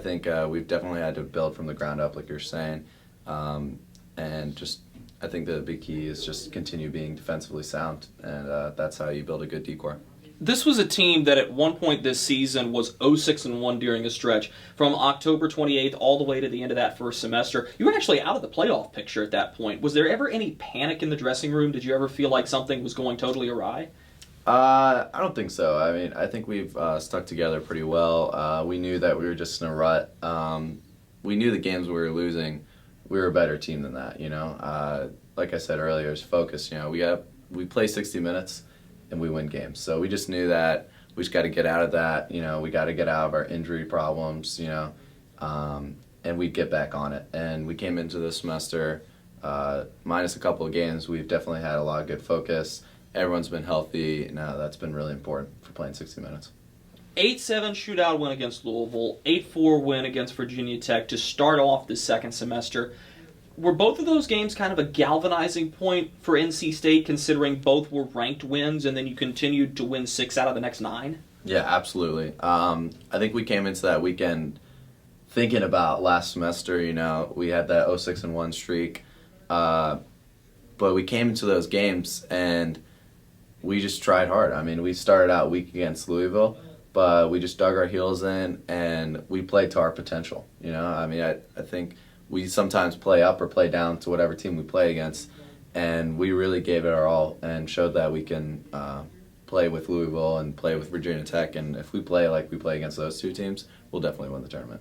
think we've definitely had to build from the ground up, like you're saying. And I think the big key is just continue being defensively sound, and that's how you build a good D-core. This was a team that at one point this season was 0-6-1 during a stretch. From October 28th all the way to the end of that first semester, you were actually out of the playoff picture at that point. Was there ever any panic in the dressing room? Did you ever feel like something was going totally awry? I don't think so. I think we've stuck together pretty well. We knew that we were just in a rut. We knew the games we were losing. We were a better team than that, Like I said earlier, it's focus. We play 60 minutes and we win games. So we just knew that we just got to get out of that. We got to get out of our injury problems. And we'd get back on it. And we came into this semester minus a couple of games. We've definitely had a lot of good focus. Everyone's been healthy. Now that's been really important for playing 60 minutes. 8-7 shootout win against Louisville, 8-4 win against Virginia Tech to start off the second semester. Were both of those games kind of a galvanizing point for NC State, considering both were ranked wins and then you continued to win 6 out of the next 9? Yeah, absolutely. I think we came into that weekend thinking about last semester. We had that 0-6-1 streak, but we came into those games and we just tried hard. We started out weak against Louisville, but we just dug our heels in and we played to our potential. I mean, I think we sometimes play up or play down to whatever team we play against, and we really gave it our all and showed that we can play with Louisville and play with Virginia Tech, and if we play like we play against those two teams, we'll definitely win the tournament.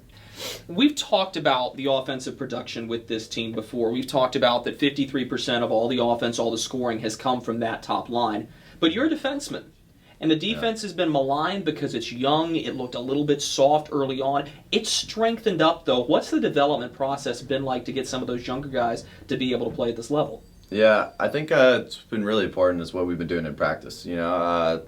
We've talked about the offensive production with this team before. We've talked about that 53% of all the offense, all the scoring has come from that top line. But you're a defenseman, and the defense has been maligned because it's young. It looked a little bit soft early on. It's strengthened up, though. What's the development process been like to get some of those younger guys to be able to play at this level? Yeah, I think it's been really important is what we've been doing in practice.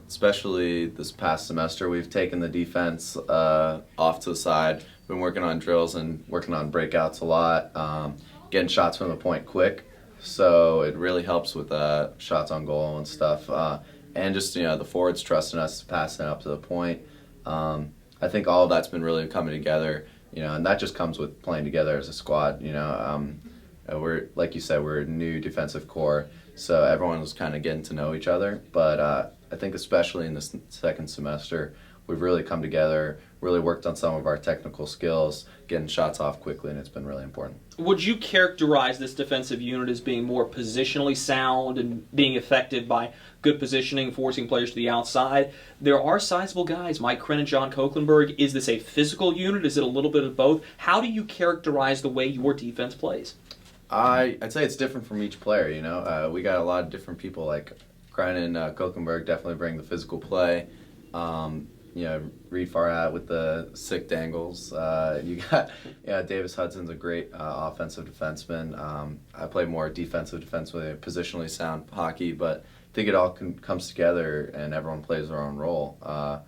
Especially this past semester, we've taken the defense off to the side, been working on drills and working on breakouts a lot, getting shots from the point quick. So it really helps with shots on goal and stuff. And just, the forwards trusting us to pass it up to the point. I think all of that's been really coming together, and that just comes with playing together as a squad, We're, like you said, we're a new defensive core, so everyone was kind of getting to know each other. But I think especially in this second semester, we've really come together, really worked on some of our technical skills, getting shots off quickly, and it's been really important. Would you characterize this defensive unit as being more positionally sound and being effective by good positioning, forcing players to the outside? There are sizable guys, Mike Krenn and John Kochlenberg. Is this a physical unit? Is it a little bit of both? How do you characterize the way your defense plays? I'd say it's different from each player, We got a lot of different people, like Krenn and Kochlenberg definitely bring the physical play. Reed Farhat with the sick dangles. You got Davis Hudson's a great offensive defenseman. I play more defensive defense with a positionally sound hockey, but I think it all comes together and everyone plays their own role. I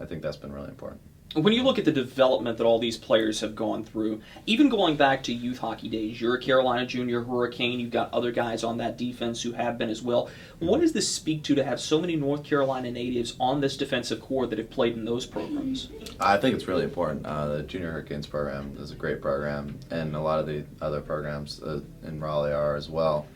think that's been really important. When you look at the development that all these players have gone through, even going back to youth hockey days, you're a Carolina Junior Hurricane, you've got other guys on that defense who have been as well. What does this speak to have so many North Carolina natives on this defensive core that have played in those programs? I think it's really important. The Junior Hurricanes program is a great program, and a lot of the other programs in Raleigh are as well.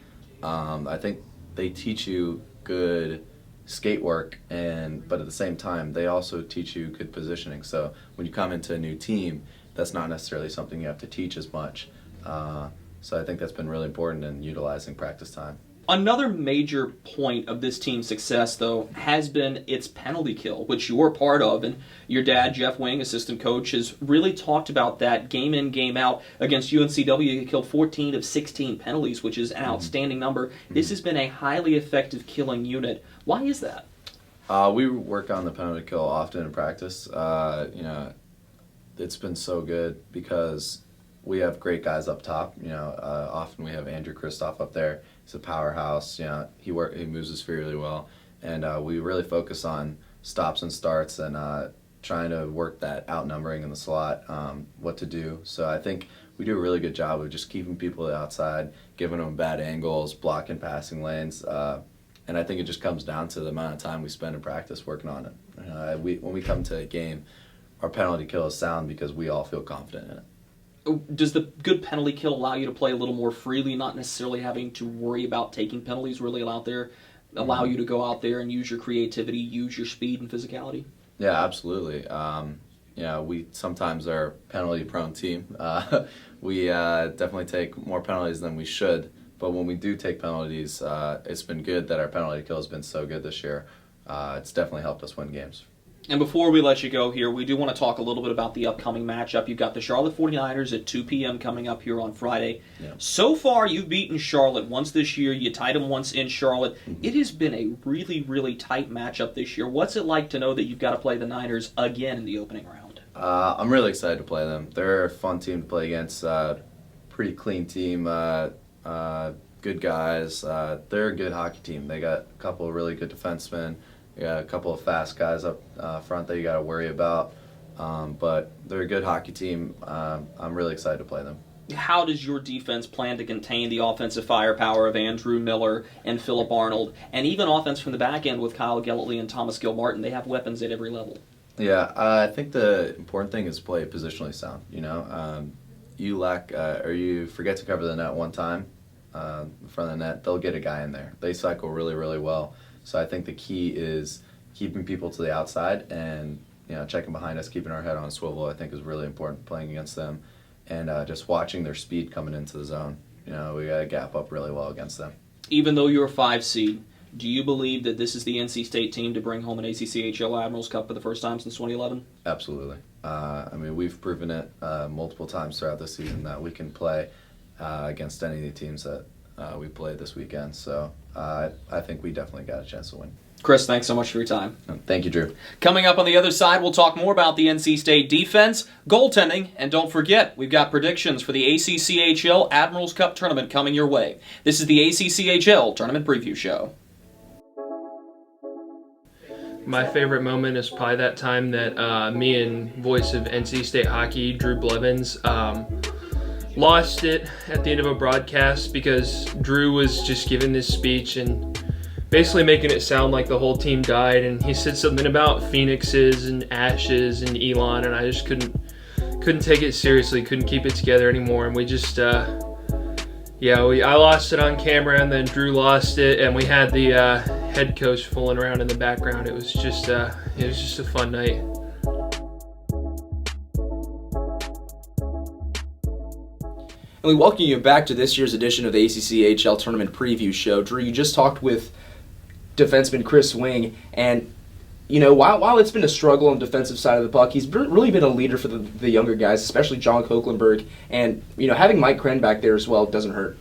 I think they teach you good skate work, but at the same time they also teach you good positioning, so when you come into a new team, that's not necessarily something you have to teach as much, so I think that's been really important in utilizing practice time. Another major point of this team's success, though, has been its penalty kill, which you're part of, and your dad, Jeff Wing, assistant coach, has really talked about that game in, game out. Against UNCW, he killed 14 of 16 penalties, which is an outstanding number. This has been a highly effective killing unit. Why is that? We work on the penalty kill often in practice. It's been so good because we have great guys up top. Often we have Andrew Kristoff up there. He's a powerhouse. He moves his feet really well, and we really focus on stops and starts and trying to work that outnumbering in the slot, what to do. So I think we do a really good job of just keeping people outside, giving them bad angles, blocking passing lanes, and I think it just comes down to the amount of time we spend in practice working on it. When we come to a game, our penalty kill is sound because we all feel confident in it. Does the good penalty kill allow you to play a little more freely, not necessarily having to worry about taking penalties, really allow you to go out there and use your creativity, use your speed and physicality? Yeah, absolutely. We sometimes are a penalty-prone team. We definitely take more penalties than we should, but when we do take penalties, it's been good that our penalty kill has been so good this year. It's definitely helped us win games. And before we let you go here, we do want to talk a little bit about the upcoming matchup. You've got the Charlotte 49ers at 2 p.m. coming up here on Friday. Yeah. So far, you've beaten Charlotte once this year. You tied them once in Charlotte. Mm-hmm. It has been a really, really tight matchup this year. What's it like to know that you've got to play the Niners again in the opening round? I'm really excited to play them. They're a fun team to play against. Pretty clean team. Good guys. They're a good hockey team. They got a couple of really good defensemen. You got a couple of fast guys up front that you got to worry about, but they're a good hockey team. I'm really excited to play them. How does your defense plan to contain the offensive firepower of Andrew Miller and Philip Arnold, and even offense from the back end with Kyle Gelletley and Thomas Gilmartin? They have weapons at every level. Yeah, I think the important thing is play positionally sound. You lack or you forget to cover the net one time in front of the net, they'll get a guy in there. They cycle really, really well. So I think the key is keeping people to the outside and checking behind us, keeping our head on a swivel, I think is really important playing against them. And just watching their speed coming into the zone. We got to gap up really well against them. Even though you're a 5 seed, do you believe that this is the NC State team to bring home an ACCHL Admirals Cup for the first time since 2011? Absolutely. We've proven it multiple times throughout the season that we can play against any of the teams that we played this weekend. So I think we definitely got a chance to win. Chris, thanks so much for your time. Thank you, Drew. Coming up on the other side, we'll talk more about the NC State defense, goaltending, and don't forget, we've got predictions for the ACCHL Admirals Cup Tournament coming your way. This is the ACCHL Tournament Preview Show. My favorite moment is probably that time that me and voice of NC State hockey, Drew Blevins, lost it at the end of a broadcast because Drew was just giving this speech and basically making it sound like the whole team died, and he said something about phoenixes and ashes and Elon, and I just couldn't take it seriously, couldn't keep it together anymore, and we just I lost it on camera, and then Drew lost it, and we had the head coach fooling around in the background. It was just a fun night. And we welcome you back to this year's edition of the ACCHL Tournament Preview Show. Drew, you just talked with defenseman Chris Wing, and while it's been a struggle on the defensive side of the puck, he's really been a leader for the younger guys, especially John Koeklenberg, and having Mike Krenn back there as well doesn't hurt.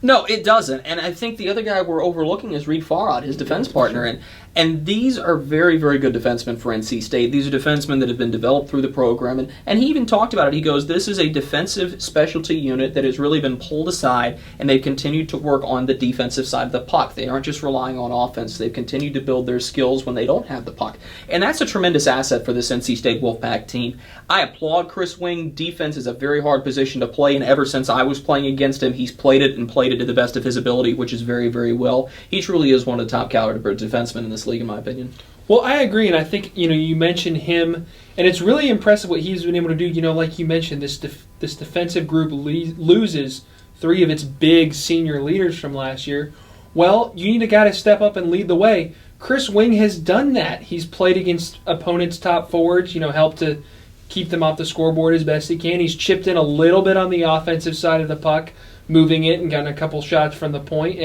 No, it doesn't. And I think the other guy we're overlooking is Reed Farad, his defense partner. And these are very, very good defensemen for NC State. These are defensemen that have been developed through the program. And he even talked about it. He goes, this is a defensive specialty unit that has really been pulled aside, and they've continued to work on the defensive side of the puck. They aren't just relying on offense. They've continued to build their skills when they don't have the puck. And that's a tremendous asset for this NC State Wolfpack team. I applaud Chris Wing. Defense is a very hard position to play, and ever since I was playing against him, he's played it and played it to the best of his ability, which is very, very well. He truly is one of the top caliber defensemen in this league, in my opinion. Well, I agree, and I think you mentioned him, and it's really impressive what he's been able to do. Like you mentioned, this defensive group loses 3 of its big senior leaders from last year. Well, you need a guy to step up and lead the way. Chris Wing has done that. He's played against opponents' top forwards, helped to keep them off the scoreboard as best he can. He's chipped in a little bit on the offensive side of the puck, moving it and gotten a couple shots from the point.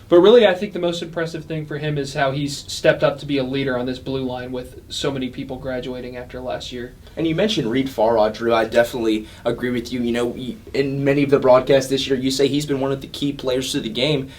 But really, I think the most impressive thing for him is how he's stepped up to be a leader on this blue line with so many people graduating after last year. And you mentioned Reed Farad, Drew. I definitely agree with you. In many of the broadcasts this year, you say he's been one of the key players to the game.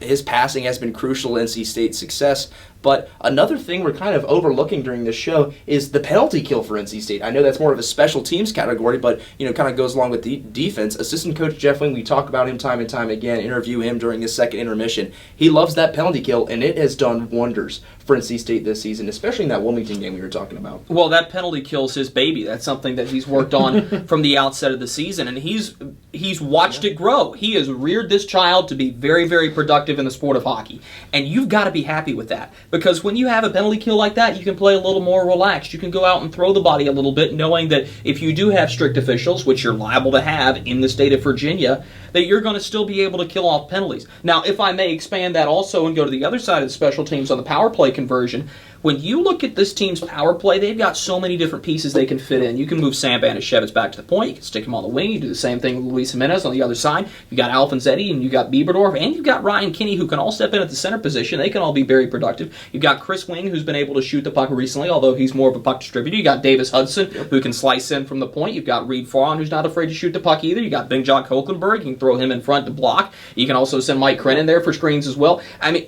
His passing has been crucial to NC State's success. But another thing we're kind of overlooking during this show is the penalty kill for NC State. I know that's more of a special teams category, but kind of goes along with the defense. Assistant coach Jeff Wing, we talk about him time and time again, interview him during his second intermission. He loves that penalty kill, and it has done wonders for NC State this season, especially in that Wilmington game we were talking about. Well, that penalty kill's his baby. That's something that he's worked on from the outset of the season, and he's watched it grow. He has reared this child to be very, very productive in the sport of hockey, and you've got to be happy with that. Because when you have a penalty kill like that, you can play a little more relaxed. You can go out and throw the body a little bit, knowing that if you do have strict officials, which you're liable to have in the state of Virginia, that you're going to still be able to kill off penalties. Now, if I may expand that also and go to the other side of the special teams on the power play conversion, when you look at this team's power play, they've got so many different pieces they can fit in. You can move Sam Bevitz back to the point. You can stick him on the wing. You do the same thing with Luis Jimenez on the other side. You got Alphonsetti, and you got Bieberdorf, and you've got Ryan Kinney, who can all step in at the center position. They can all be very productive. You've got Chris Wing, who's been able to shoot the puck recently, although he's more of a puck distributor. You got Davis Hudson, who can slice in from the point. You've got Reed Farad, who's not afraid to shoot the puck either. You got Big John Koeklenberg. You can throw him in front to block. You can also send Mike Krenn in there for screens as well. And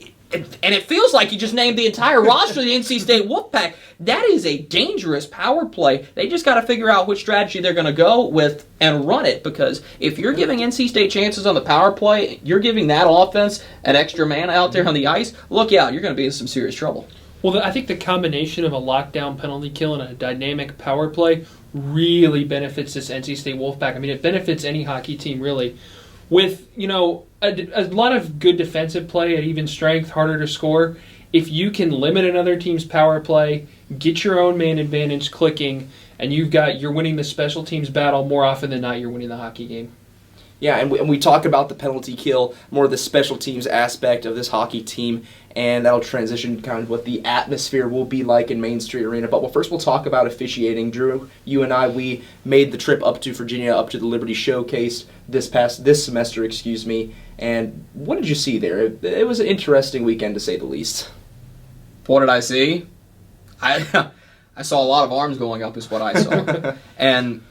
it feels like you just named the entire roster of the NC State Wolfpack. That is a dangerous power play. They just got to figure out which strategy they're going to go with and run it, because if you're giving NC State chances on the power play, you're giving that offense an extra man out there on the ice, look out, you're going to be in some serious trouble. Well, I think the combination of a lockdown penalty kill and a dynamic power play really benefits this NC State Wolfpack. It benefits any hockey team, really. With, a lot of good defensive play at even strength, harder to score, if you can limit another team's power play, get your own man advantage clicking, and you're winning the special teams battle, more often than not, you're winning the hockey game. Yeah, and we talk about the penalty kill, more of the special teams aspect of this hockey team, and that'll transition kind of what the atmosphere will be like in Main Street Arena. But first we'll talk about officiating. Drew, you and I, we made the trip up to Virginia, up to the Liberty Showcase this semester, and what did you see there? It was an interesting weekend, to say the least. What did I see? I saw a lot of arms going up is what I saw. And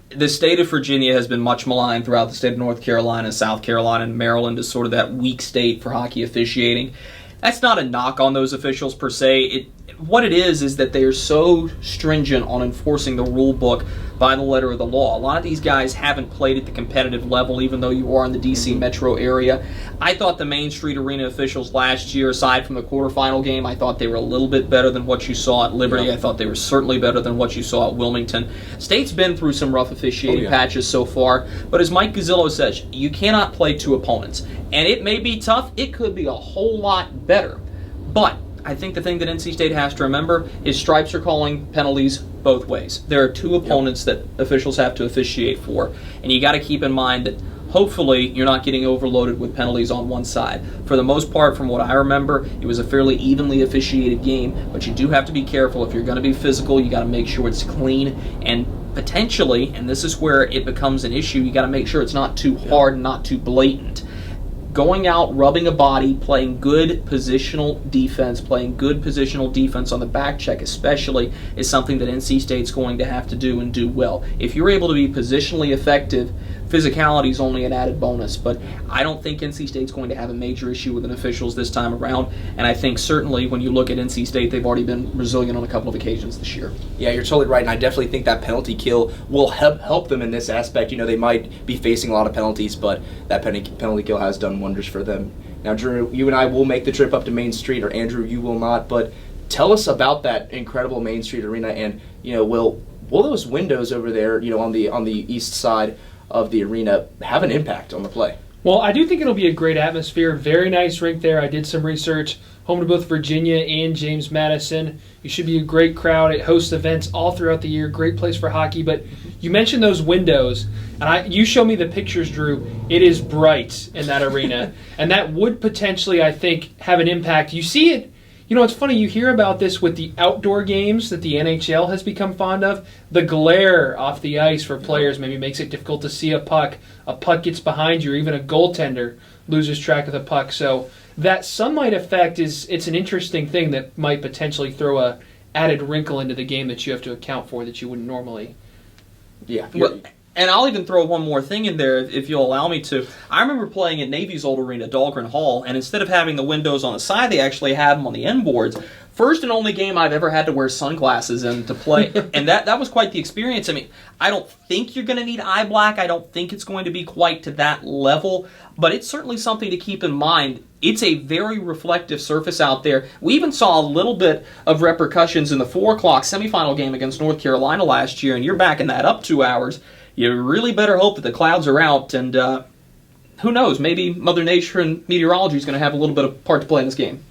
the state of Virginia has been much maligned throughout the state of North Carolina, South Carolina, and Maryland as sort of that weak state for hockey officiating. That's not a knock on those officials per se. What it is that they are so stringent on enforcing the rule book by the letter of the law. A lot of these guys haven't played at the competitive level, even though you are in the D.C. metro area. I thought the Main Street Arena officials last year, aside from the quarterfinal game, I thought they were a little bit better than what you saw at Liberty. I thought they were certainly better than what you saw at Wilmington. State's been through some rough officiating patches so far, but as Mike Gazzillo says, you cannot play two opponents. And it may be tough. It could be a whole lot better. But I think the thing that NC State has to remember is stripes are calling penalties both ways. There are two opponents that officials have to officiate for, and you got to keep in mind that hopefully you're not getting overloaded with penalties on one side. For the most part, from what I remember, it was a fairly evenly officiated game, but you do have to be careful. If you're going to be physical, you got to make sure it's clean, and potentially, and this is where it becomes an issue, you got to make sure it's not too hard and not too blatant. Going out, rubbing a body, playing good positional defense on the back check especially, is something that NC State's going to have to do and do well. If you're able to be positionally effective, physicality is only an added bonus, but I don't think NC State's going to have a major issue with an officials this time around, and I think certainly when you look at NC State, they've already been resilient on a couple of occasions this year. Yeah, you're totally right, and I definitely think that penalty kill will help them in this aspect. You know, they might be facing a lot of penalties, but that penalty kill has done wonders for them. Now, Drew, you and I will make the trip up to Main Street, or Andrew, you will not, but tell us about that incredible Main Street Arena, and, you know, will those windows over there, you know, on the east side of the arena have an impact on the play? Well, I do think it'll be a great atmosphere. Very nice rink there. I did some research. Home to both Virginia and James Madison. You should be a great crowd. It hosts events all throughout the year. Great place for hockey. But you mentioned those windows, and you show me the pictures, Drew. It is bright in that arena, and that would potentially, I think, have an impact. You see it. You know, it's funny, you hear about this with the outdoor games that the NHL has become fond of. The glare off the ice for players maybe makes it difficult to see a puck. A puck gets behind you, or even a goaltender loses track of the puck. So that sunlight effect it's an interesting thing that might potentially throw a added wrinkle into the game that you have to account for that you wouldn't normally. Yeah. Well, and I'll even throw one more thing in there, if you'll allow me to. I remember playing at Navy's old arena, Dahlgren Hall, and instead of having the windows on the side, they actually had them on the end boards. First and only game I've ever had to wear sunglasses in to play, and that was quite the experience. I mean, I don't think you're going to need eye black. I don't think it's going to be quite to that level, but it's certainly something to keep in mind. It's a very reflective surface out there. We even saw a little bit of repercussions in the 4 o'clock semifinal game against North Carolina last year, and you're backing that up 2 hours. You really better hope that the clouds are out, and who knows, maybe Mother Nature and meteorology is going to have a little bit of part to play in this game.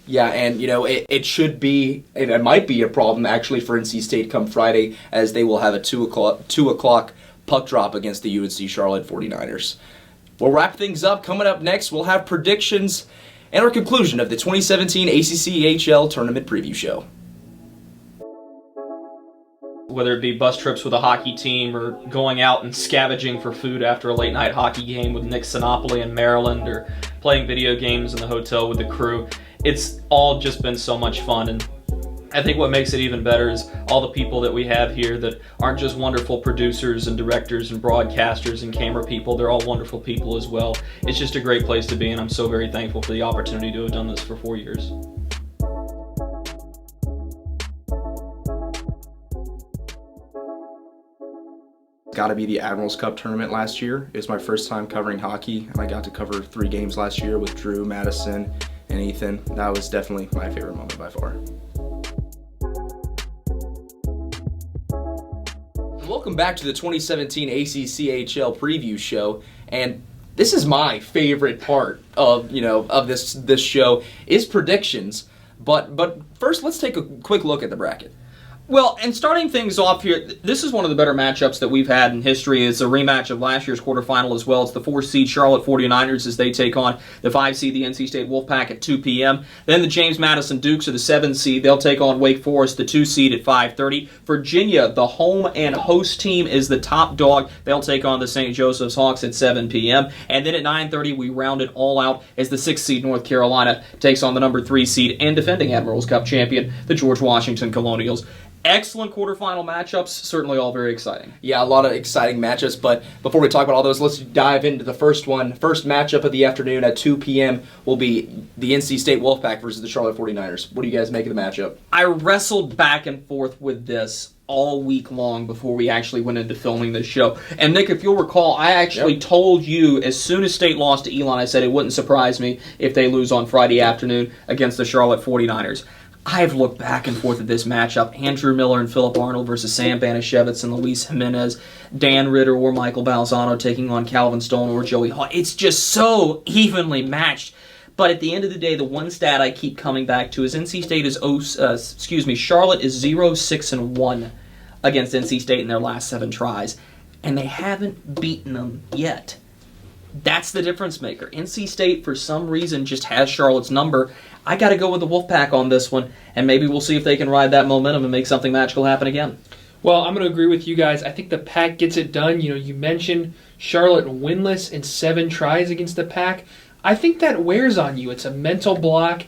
Yeah, and, you know, it should be, and it might be a problem, actually, for NC State come Friday, as they will have a 2 o'clock puck drop against the UNC Charlotte 49ers. We'll wrap things up. Coming up next, we'll have predictions and our conclusion of the 2017 ACCHL Tournament Preview Show. Whether it be bus trips with a hockey team or going out and scavenging for food after a late-night hockey game with Nick Sinopoli in Maryland or playing video games in the hotel with the crew, it's all just been so much fun. And I think what makes it even better is all the people that we have here that aren't just wonderful producers and directors and broadcasters and camera people. They're all wonderful people as well. It's just a great place to be, and I'm so very thankful for the opportunity to have done this for 4 years. Got to be the Admirals Cup tournament last year. It was my first time covering hockey, and I got to cover 3 games last year with Drew, Madison, and Ethan. That was definitely my favorite moment by far. Welcome back to the 2017 ACCHL Preview Show, and this is my favorite part of this show is predictions. But first, let's take a quick look at the bracket. Well, and starting things off here, this is one of the better matchups that we've had in history. It's a rematch of last year's quarterfinal as well. It's the 4-seed Charlotte 49ers as they take on the 5-seed, the NC State Wolfpack at 2 p.m. Then the James Madison Dukes are the 7-seed. They'll take on Wake Forest, the 2-seed at 5:30. Virginia, the home and host team, is the top dog. They'll take on the St. Joseph's Hawks at 7 p.m. And then at 9:30, we round it all out as the 6-seed North Carolina takes on the number 3 seed and defending Admirals Cup champion, the George Washington Colonials. Excellent quarterfinal matchups, certainly all very exciting. Yeah, a lot of exciting matchups, but before we talk about all those, let's dive into the first one. First matchup of the afternoon at 2 p.m. will be the NC State Wolfpack versus the Charlotte 49ers. What do you guys make of the matchup? I wrestled back and forth with this all week long before we actually went into filming this show. And Nick, if you'll recall, I actually told you as soon as State lost to Elon, I said it wouldn't surprise me if they lose on Friday afternoon against the Charlotte 49ers. I've looked back and forth at this matchup. Andrew Miller and Philip Arnold versus Sam Bevitz and Luis Jimenez. Dan Ritter or Michael Balzano taking on Calvin Stone or Joey Hall. It's just so evenly matched. But at the end of the day, the one stat I keep coming back to is NC State is Charlotte is 0-6-1 against NC State in their last 7 tries, and they haven't beaten them yet. That's the difference maker. NC State, for some reason, just has Charlotte's number. I got to go with the Wolfpack on this one, and maybe we'll see if they can ride that momentum and make something magical happen again. Well, I'm going to agree with you guys. I think the Pack gets it done. You know, you mentioned Charlotte winless in 7 tries against the Pack. I think that wears on you. It's a mental block.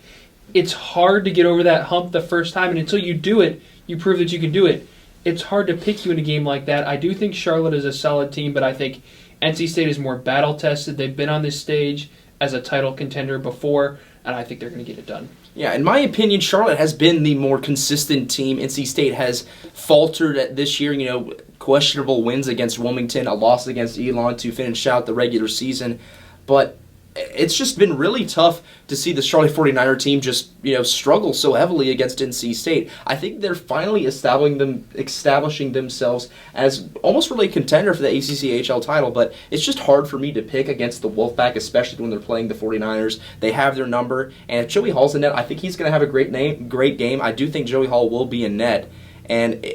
It's hard to get over that hump the first time, and until you do it, you prove that you can do it. It's hard to pick you in a game like that. I do think Charlotte is a solid team, but I think NC State is more battle-tested. They've been on this stage as a title contender before, and I think they're going to get it done. Yeah, in my opinion, Charlotte has been the more consistent team. NC State has faltered this year, questionable wins against Wilmington, a loss against Elon to finish out the regular season. But it's just been really tough to see the Charlotte 49er team just, struggle so heavily against NC State. I think they're finally establishing themselves as almost really a contender for the ACCHL title, but it's just hard for me to pick against the Wolfpack, especially when they're playing the 49ers. They have their number, and if Joey Hall's in net, I think he's going to have a great game. I do think Joey Hall will be in net, and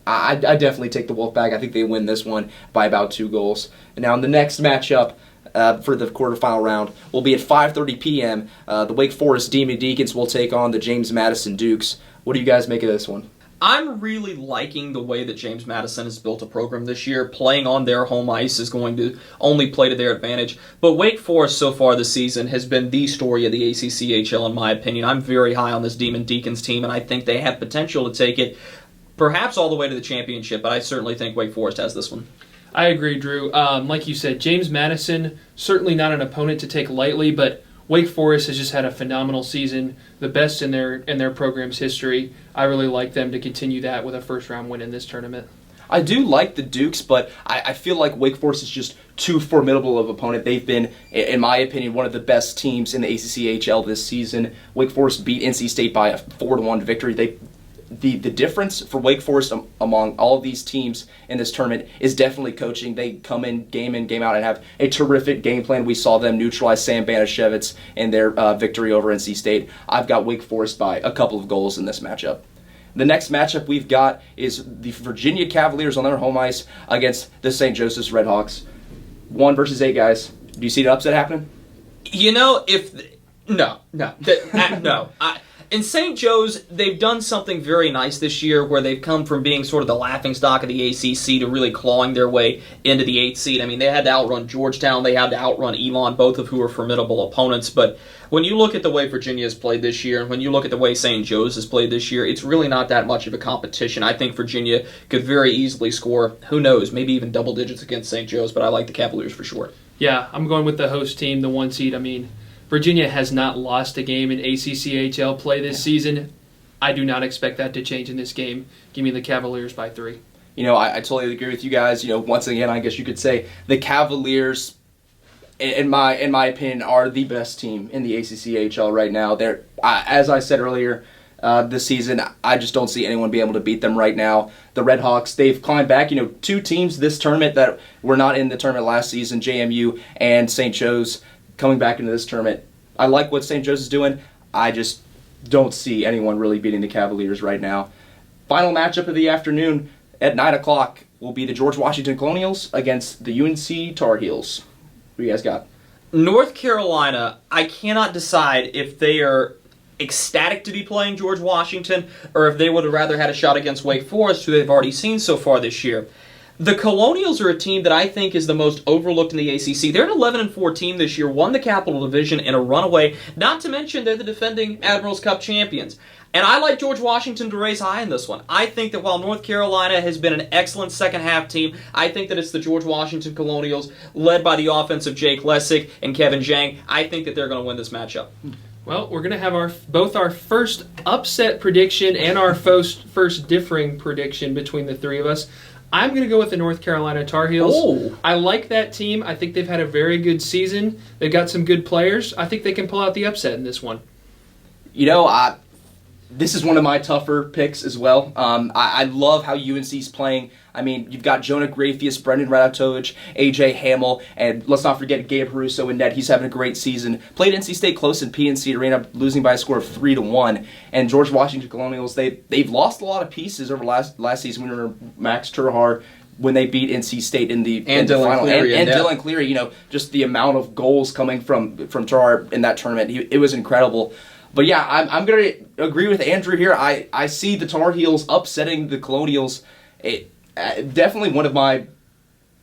I definitely take the Wolfpack. I think they win this one by about 2 goals. And now in the next matchup, for the quarterfinal round will be at 5:30 p.m. The Wake Forest Demon Deacons will take on the James Madison Dukes. What do you guys make of this one? I'm really liking the way that James Madison has built a program this year. Playing on their home ice is going to only play to their advantage. But Wake Forest so far this season has been the story of the ACCHL in my opinion. I'm very high on this Demon Deacons team, and I think they have potential to take it perhaps all the way to the championship, but I certainly think Wake Forest has this one. I agree, Drew. Like you said, James Madison, certainly not an opponent to take lightly, but Wake Forest has just had a phenomenal season, the best in their program's history. I really like them to continue that with a first-round win in this tournament. I do like the Dukes, but I feel like Wake Forest is just too formidable of an opponent. They've been, in my opinion, one of the best teams in the ACCHL this season. Wake Forest beat NC State by a 4-1 victory. The difference for Wake Forest among all of these teams in this tournament is definitely coaching. They come in, game out, and have a terrific game plan. We saw them neutralize Sam Bevitz in their victory over NC State. I've got Wake Forest by a couple of goals in this matchup. The next matchup we've got is the Virginia Cavaliers on their home ice against the St. Joseph's Redhawks. 1 versus 8, guys. Do you see the upset happening? No. In St. Joe's, they've done something very nice this year where they've come from being sort of the laughingstock of the ACC to really clawing their way into the 8th seed. I mean, they had to outrun Georgetown, they had to outrun Elon, both of who are formidable opponents. But when you look at the way Virginia has played this year, and when you look at the way St. Joe's has played this year, it's really not that much of a competition. I think Virginia could very easily score, who knows, maybe even double digits against St. Joe's, but I like the Cavaliers for sure. Yeah, I'm going with the host team, the 1 seed. I mean, Virginia has not lost a game in ACCHL play this season. I do not expect that to change in this game. Give me the Cavaliers by 3. I totally agree with you guys. Once again, I guess you could say the Cavaliers, in my opinion, are the best team in the ACCHL right now. They're, as I said earlier, this season, I just don't see anyone being able to beat them right now. The Redhawks, they've climbed back. 2 teams this tournament that were not in the tournament last season, JMU and St. Joe's, coming back into this tournament. I like what St. Joe's is doing. I just don't see anyone really beating the Cavaliers right now. final matchup of the afternoon at 9 o'clock will be the George Washington Colonials against the UNC Tar Heels. What do you guys got? North Carolina, I cannot decide if they are ecstatic to be playing George Washington or if they would have rather had a shot against Wake Forest, who they've already seen so far this year. The Colonials are a team that I think is the most overlooked in the ACC. They're an 11-4 team this year, won the Capital Division in a runaway, not to mention they're the defending Admirals Cup champions. And I like George Washington to raise high in this one. I think that while North Carolina has been an excellent second-half team, I think that it's the George Washington Colonials, led by the offense of Jake Lessick and Kevin Zhang. I think that they're going to win this matchup. Well, we're going to have both our first upset prediction and our first differing prediction between the three of us. I'm going to go with the North Carolina Tar Heels. Oh. I like that team. I think they've had a very good season. They've got some good players. I think they can pull out the upset in this one. You know, this is one of my tougher picks as well. I love how UNC's playing. I mean, you've got Jonah Grayfius, Brendan Radotovich, AJ Hamill, and let's not forget Gabe Caruso in net. He's having a great season. Played NC State close in PNC Arena, losing by a score of 3-1. And George Washington Colonials, they've lost a lot of pieces over last season. We remember Max Turhar when they beat NC State in the final. Cleary, and Dylan Cleary, you know, just the amount of goals coming from Turhar in that tournament, it was incredible. But yeah, I'm going to agree with Andrew here. I see the Tar Heels upsetting the Colonials. Definitely one of my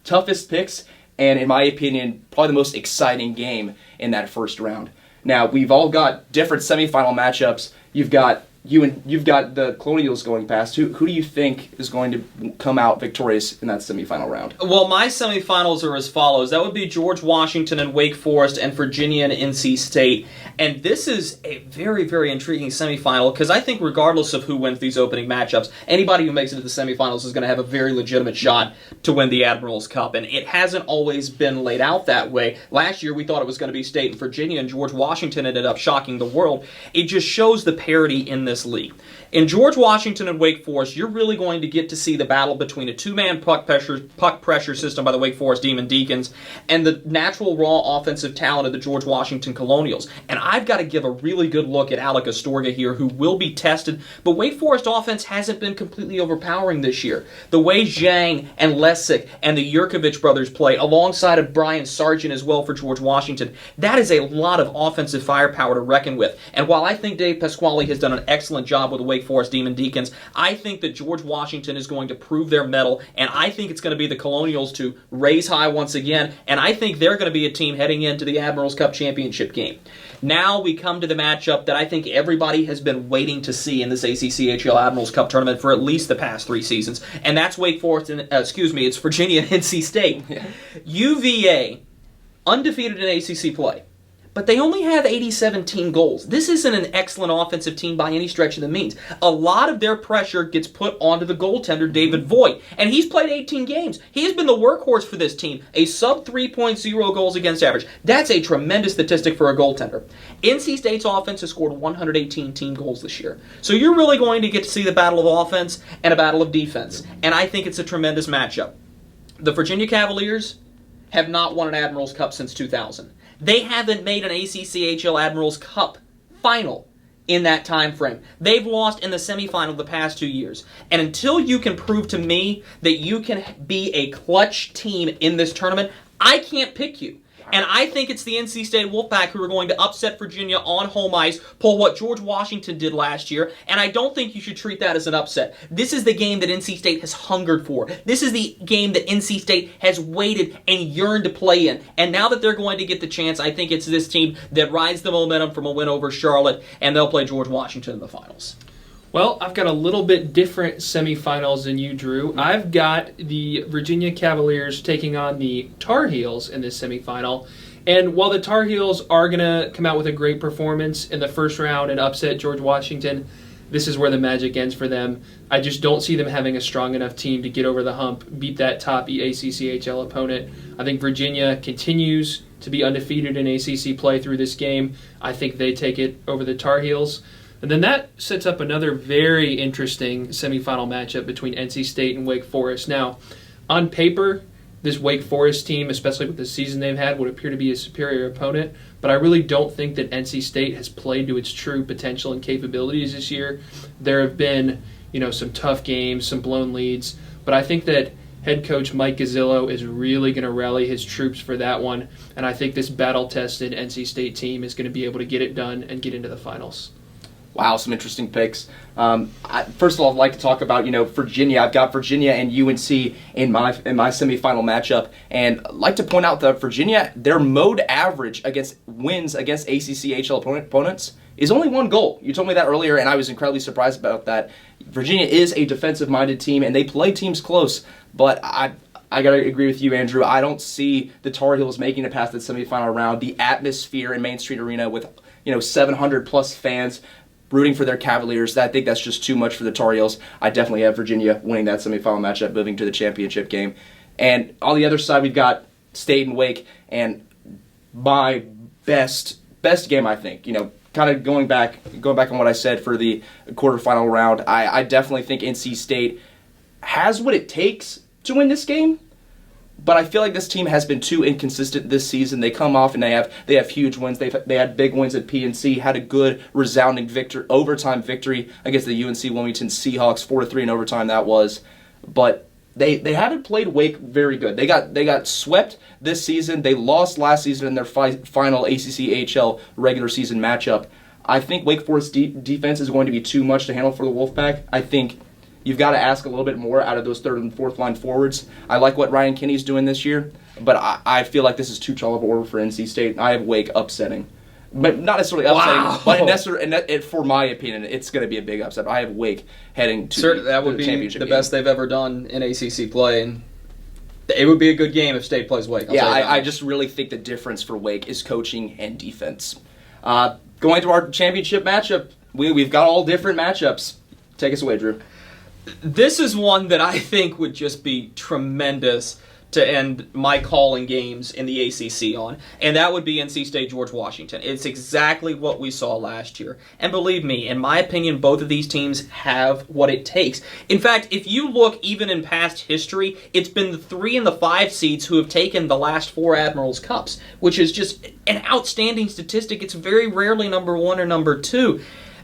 toughest picks, and in my opinion, probably the most exciting game in that first round. Now, we've all got different semifinal matchups. You've got the Colonials going past. Who do you think is going to come out victorious in that semifinal round? Well, my semifinals are as follows. That would be George Washington and Wake Forest and Virginia and NC State. And this is a very, very intriguing semifinal because I think regardless of who wins these opening matchups, anybody who makes it to the semifinals is going to have a very legitimate shot to win the Admirals Cup. And it hasn't always been laid out that way. Last year, we thought it was going to be State and Virginia, and George Washington ended up shocking the world. It just shows the parity in this league. In George Washington and Wake Forest, you're really going to get to see the battle between a two-man puck pressure system by the Wake Forest Demon Deacons and the natural raw offensive talent of the George Washington Colonials. And I've got to give a really good look at Alec Astorga here, who will be tested, but Wake Forest offense hasn't been completely overpowering this year. The way Zhang and Lessick and the Yurkovich brothers play, alongside of Brian Sargent as well for George Washington, that is a lot of offensive firepower to reckon with. And while I think Dave Pasquale has done an excellent job with the Wake Forest Demon Deacons, I think that George Washington is going to prove their mettle, and I think it's going to be the Colonials to raise high once again, and I think they're going to be a team heading into the Admirals Cup championship game. Now we come to the matchup that I think everybody has been waiting to see in this ACCHL Admirals Cup tournament for at least the past 3 seasons, and that's Wake Forest and, it's Virginia and NC State. UVA, undefeated in ACC play, but they only have 87 team goals. This isn't an excellent offensive team by any stretch of the means. A lot of their pressure gets put onto the goaltender, David Voigt, and he's played 18 games. He has been the workhorse for this team, a sub 3.0 goals against average. That's a tremendous statistic for a goaltender. NC State's offense has scored 118 team goals this year. So you're really going to get to see the battle of offense and a battle of defense, and I think it's a tremendous matchup. The Virginia Cavaliers have not won an Admirals Cup since 2000. They haven't made an ACCHL Admirals Cup final in that time frame. They've lost in the semifinal the past 2 years. And until you can prove to me that you can be a clutch team in this tournament, I can't pick you. And I think it's the NC State Wolfpack who are going to upset Virginia on home ice, pull what George Washington did last year, and I don't think you should treat that as an upset. This is the game that NC State has hungered for. This is the game that NC State has waited and yearned to play in. And now that they're going to get the chance, I think it's this team that rides the momentum from a win over Charlotte, and they'll play George Washington in the finals. Well, I've got a little bit different semifinals than you, Drew. I've got the Virginia Cavaliers taking on the Tar Heels in this semifinal. And while the Tar Heels are going to come out with a great performance in the first round and upset George Washington, this is where the magic ends for them. I just don't see them having a strong enough team to get over the hump, beat that top ACCHL opponent. I think Virginia continues to be undefeated in ACC play through this game. I think they take it over the Tar Heels. And then that sets up another very interesting semifinal matchup between NC State and Wake Forest. Now, on paper, this Wake Forest team, especially with the season they've had, would appear to be a superior opponent, but I really don't think that NC State has played to its true potential and capabilities this year. There have been, some tough games, some blown leads. But I think that head coach Mike Gazzillo is really going to rally his troops for that one, and I think this battle-tested NC State team is going to be able to get it done and get into the finals. Wow, some interesting picks. First of all, I'd like to talk about Virginia. I've got Virginia and UNC in my semifinal matchup, and I'd like to point out that Virginia, their mode average against wins against ACCHL opponents is only 1 goal. You told me that earlier, and I was incredibly surprised about that. Virginia is a defensive-minded team, and they play teams close, but I gotta agree with you, Andrew. I don't see the Tar Heels making it past the semifinal round. The atmosphere in Main Street Arena with 700 plus fans rooting for their Cavaliers, I think that's just too much for the Tar Heels. I definitely have Virginia winning that semifinal matchup, moving to the championship game. And on the other side, we've got State and Wake, and my best game, I think. Kind of going back on what I said for the quarterfinal round, I definitely think NC State has what it takes to win this game, but I feel like this team has been too inconsistent this season. They come off and they have huge wins. They had big wins at PNC, had a good resounding overtime victory against the UNC Wilmington Seahawks, 4-3 in overtime that was, but they haven't played Wake very good. They got swept this season. They lost last season in their final ACCHL regular season matchup. I think Wake Forest defense is going to be too much to handle for the Wolfpack. I think you've got to ask a little bit more out of those third and fourth line forwards. I like what Ryan Kinney's doing this year, but I feel like this is too tall of an order for NC State. I have Wake upsetting. But not necessarily upsetting, but for my opinion, it's going to be a big upset. I have Wake heading to that would the be championship the game. best they've ever done in ACC play, and it would be a good game if State plays Wake. I just really think the difference for Wake is coaching and defense. Going to our championship matchup, we've got all different matchups. Take us away, Drew. This is one that I think would just be tremendous to end my calling games in the ACC on, and that would be NC State George Washington. It's exactly what we saw last year. And believe me, in my opinion, both of these teams have what it takes. In fact, if you look even in past history, it's been the 3 and the 5 seeds who have taken the last 4 Admirals Cups, which is just an outstanding statistic. It's very rarely number 1 or number 2.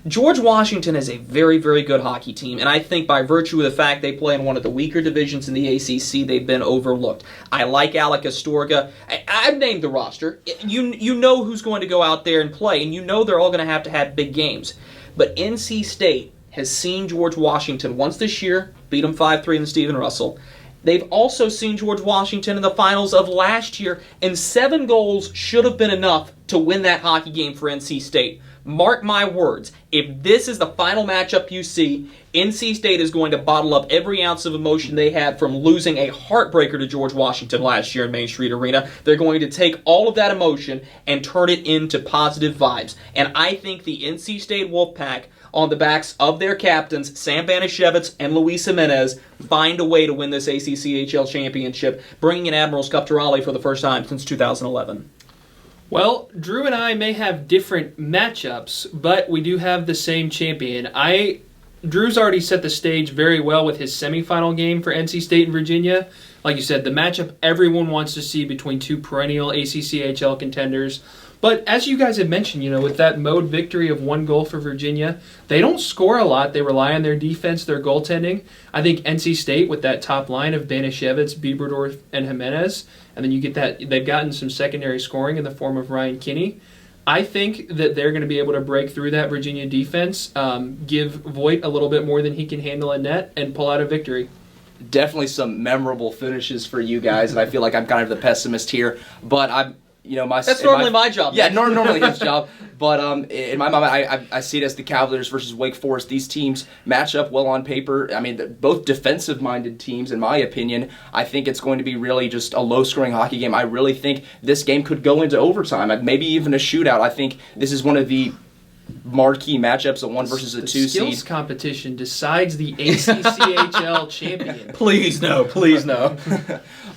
George Washington is a very, very good hockey team, and I think by virtue of the fact they play in one of the weaker divisions in the ACC, they've been overlooked. I like Alec Astorga. I've named the roster. You know who's going to go out there and play, and you know they're all going to have big games. But NC State has seen George Washington once this year, beat them 5-3 in the Stephen Russell. They've also seen George Washington in the finals of last year, and 7 goals should have been enough to win that hockey game for NC State. Mark my words, if this is the final matchup you see, NC State is going to bottle up every ounce of emotion they had from losing a heartbreaker to George Washington last year in Main Street Arena. They're going to take all of that emotion and turn it into positive vibes. And I think the NC State Wolfpack, on the backs of their captains, Sam Bevitz and Luis Jimenez, find a way to win this ACCHL championship, bringing an Admirals Cup to Raleigh for the first time since 2011. Well, Drew and I may have different matchups, but we do have the same champion. Drew's already set the stage very well with his semifinal game for NC State and Virginia. Like you said, the matchup everyone wants to see between 2 perennial ACCHL contenders. But as you guys have mentioned, with that mode victory of 1 goal for Virginia, they don't score a lot. They rely on their defense, their goaltending. I think NC State with that top line of Banashevitz, Bieberdorf, and Jimenez, and then you get that they've gotten some secondary scoring in the form of Ryan Kinney. I think that they're going to be able to break through that Virginia defense, give Voigt a little bit more than he can handle in net, and pull out a victory. Definitely some memorable finishes for you guys, and I feel like I'm kind of the pessimist here, but that's normally my job. Yeah, normally his job. But in my mind, I see it as the Cavaliers versus Wake Forest. These teams match up well on paper. I mean, they're both defensive-minded teams, in my opinion. I think it's going to be really just a low-scoring hockey game. I really think this game could go into overtime, maybe even a shootout. I think this is one of the marquee matchups, a 1 versus a 2 seed. The skills competition decides the ACCHL champion. Please no.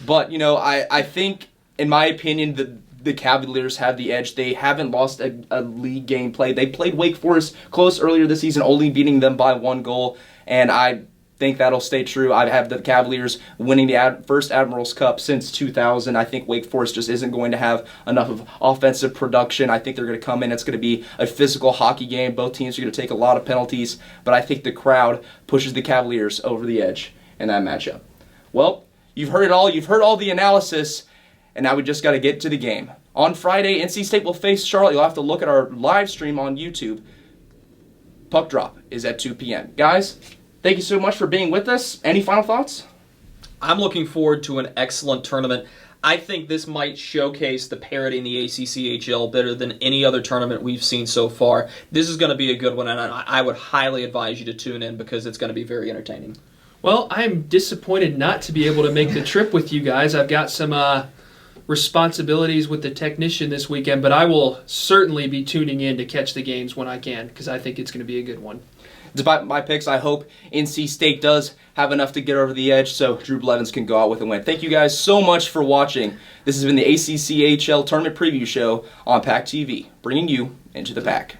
But, I think, in my opinion, the Cavaliers have the edge. They haven't lost a league game play. They played Wake Forest close earlier this season, only beating them by 1 goal. And I think that'll stay true. I have the Cavaliers winning the first Admirals Cup since 2000. I think Wake Forest just isn't going to have enough of offensive production. I think they're going to come in. It's going to be a physical hockey game. Both teams are going to take a lot of penalties, but I think the crowd pushes the Cavaliers over the edge in that matchup. Well, you've heard it all. You've heard all the analysis, and now we just got to get to the game. On Friday, NC State will face Charlotte. You'll have to look at our live stream on YouTube. Puck drop is at 2 p.m. Guys, thank you so much for being with us. Any final thoughts? I'm looking forward to an excellent tournament. I think this might showcase the parity in the ACCHL better than any other tournament we've seen so far. This is going to be a good one, and I would highly advise you to tune in because it's going to be very entertaining. Well, I'm disappointed not to be able to make the trip with you guys. I've got some responsibilities with the technician this weekend, but I will certainly be tuning in to catch the games when I can because I think it's going to be a good one. Despite my picks, I hope NC State does have enough to get over the edge so Drew Blevins can go out with a win. Thank you guys so much for watching. This has been the ACCHL Tournament Preview Show on PackTV, bringing you into the pack.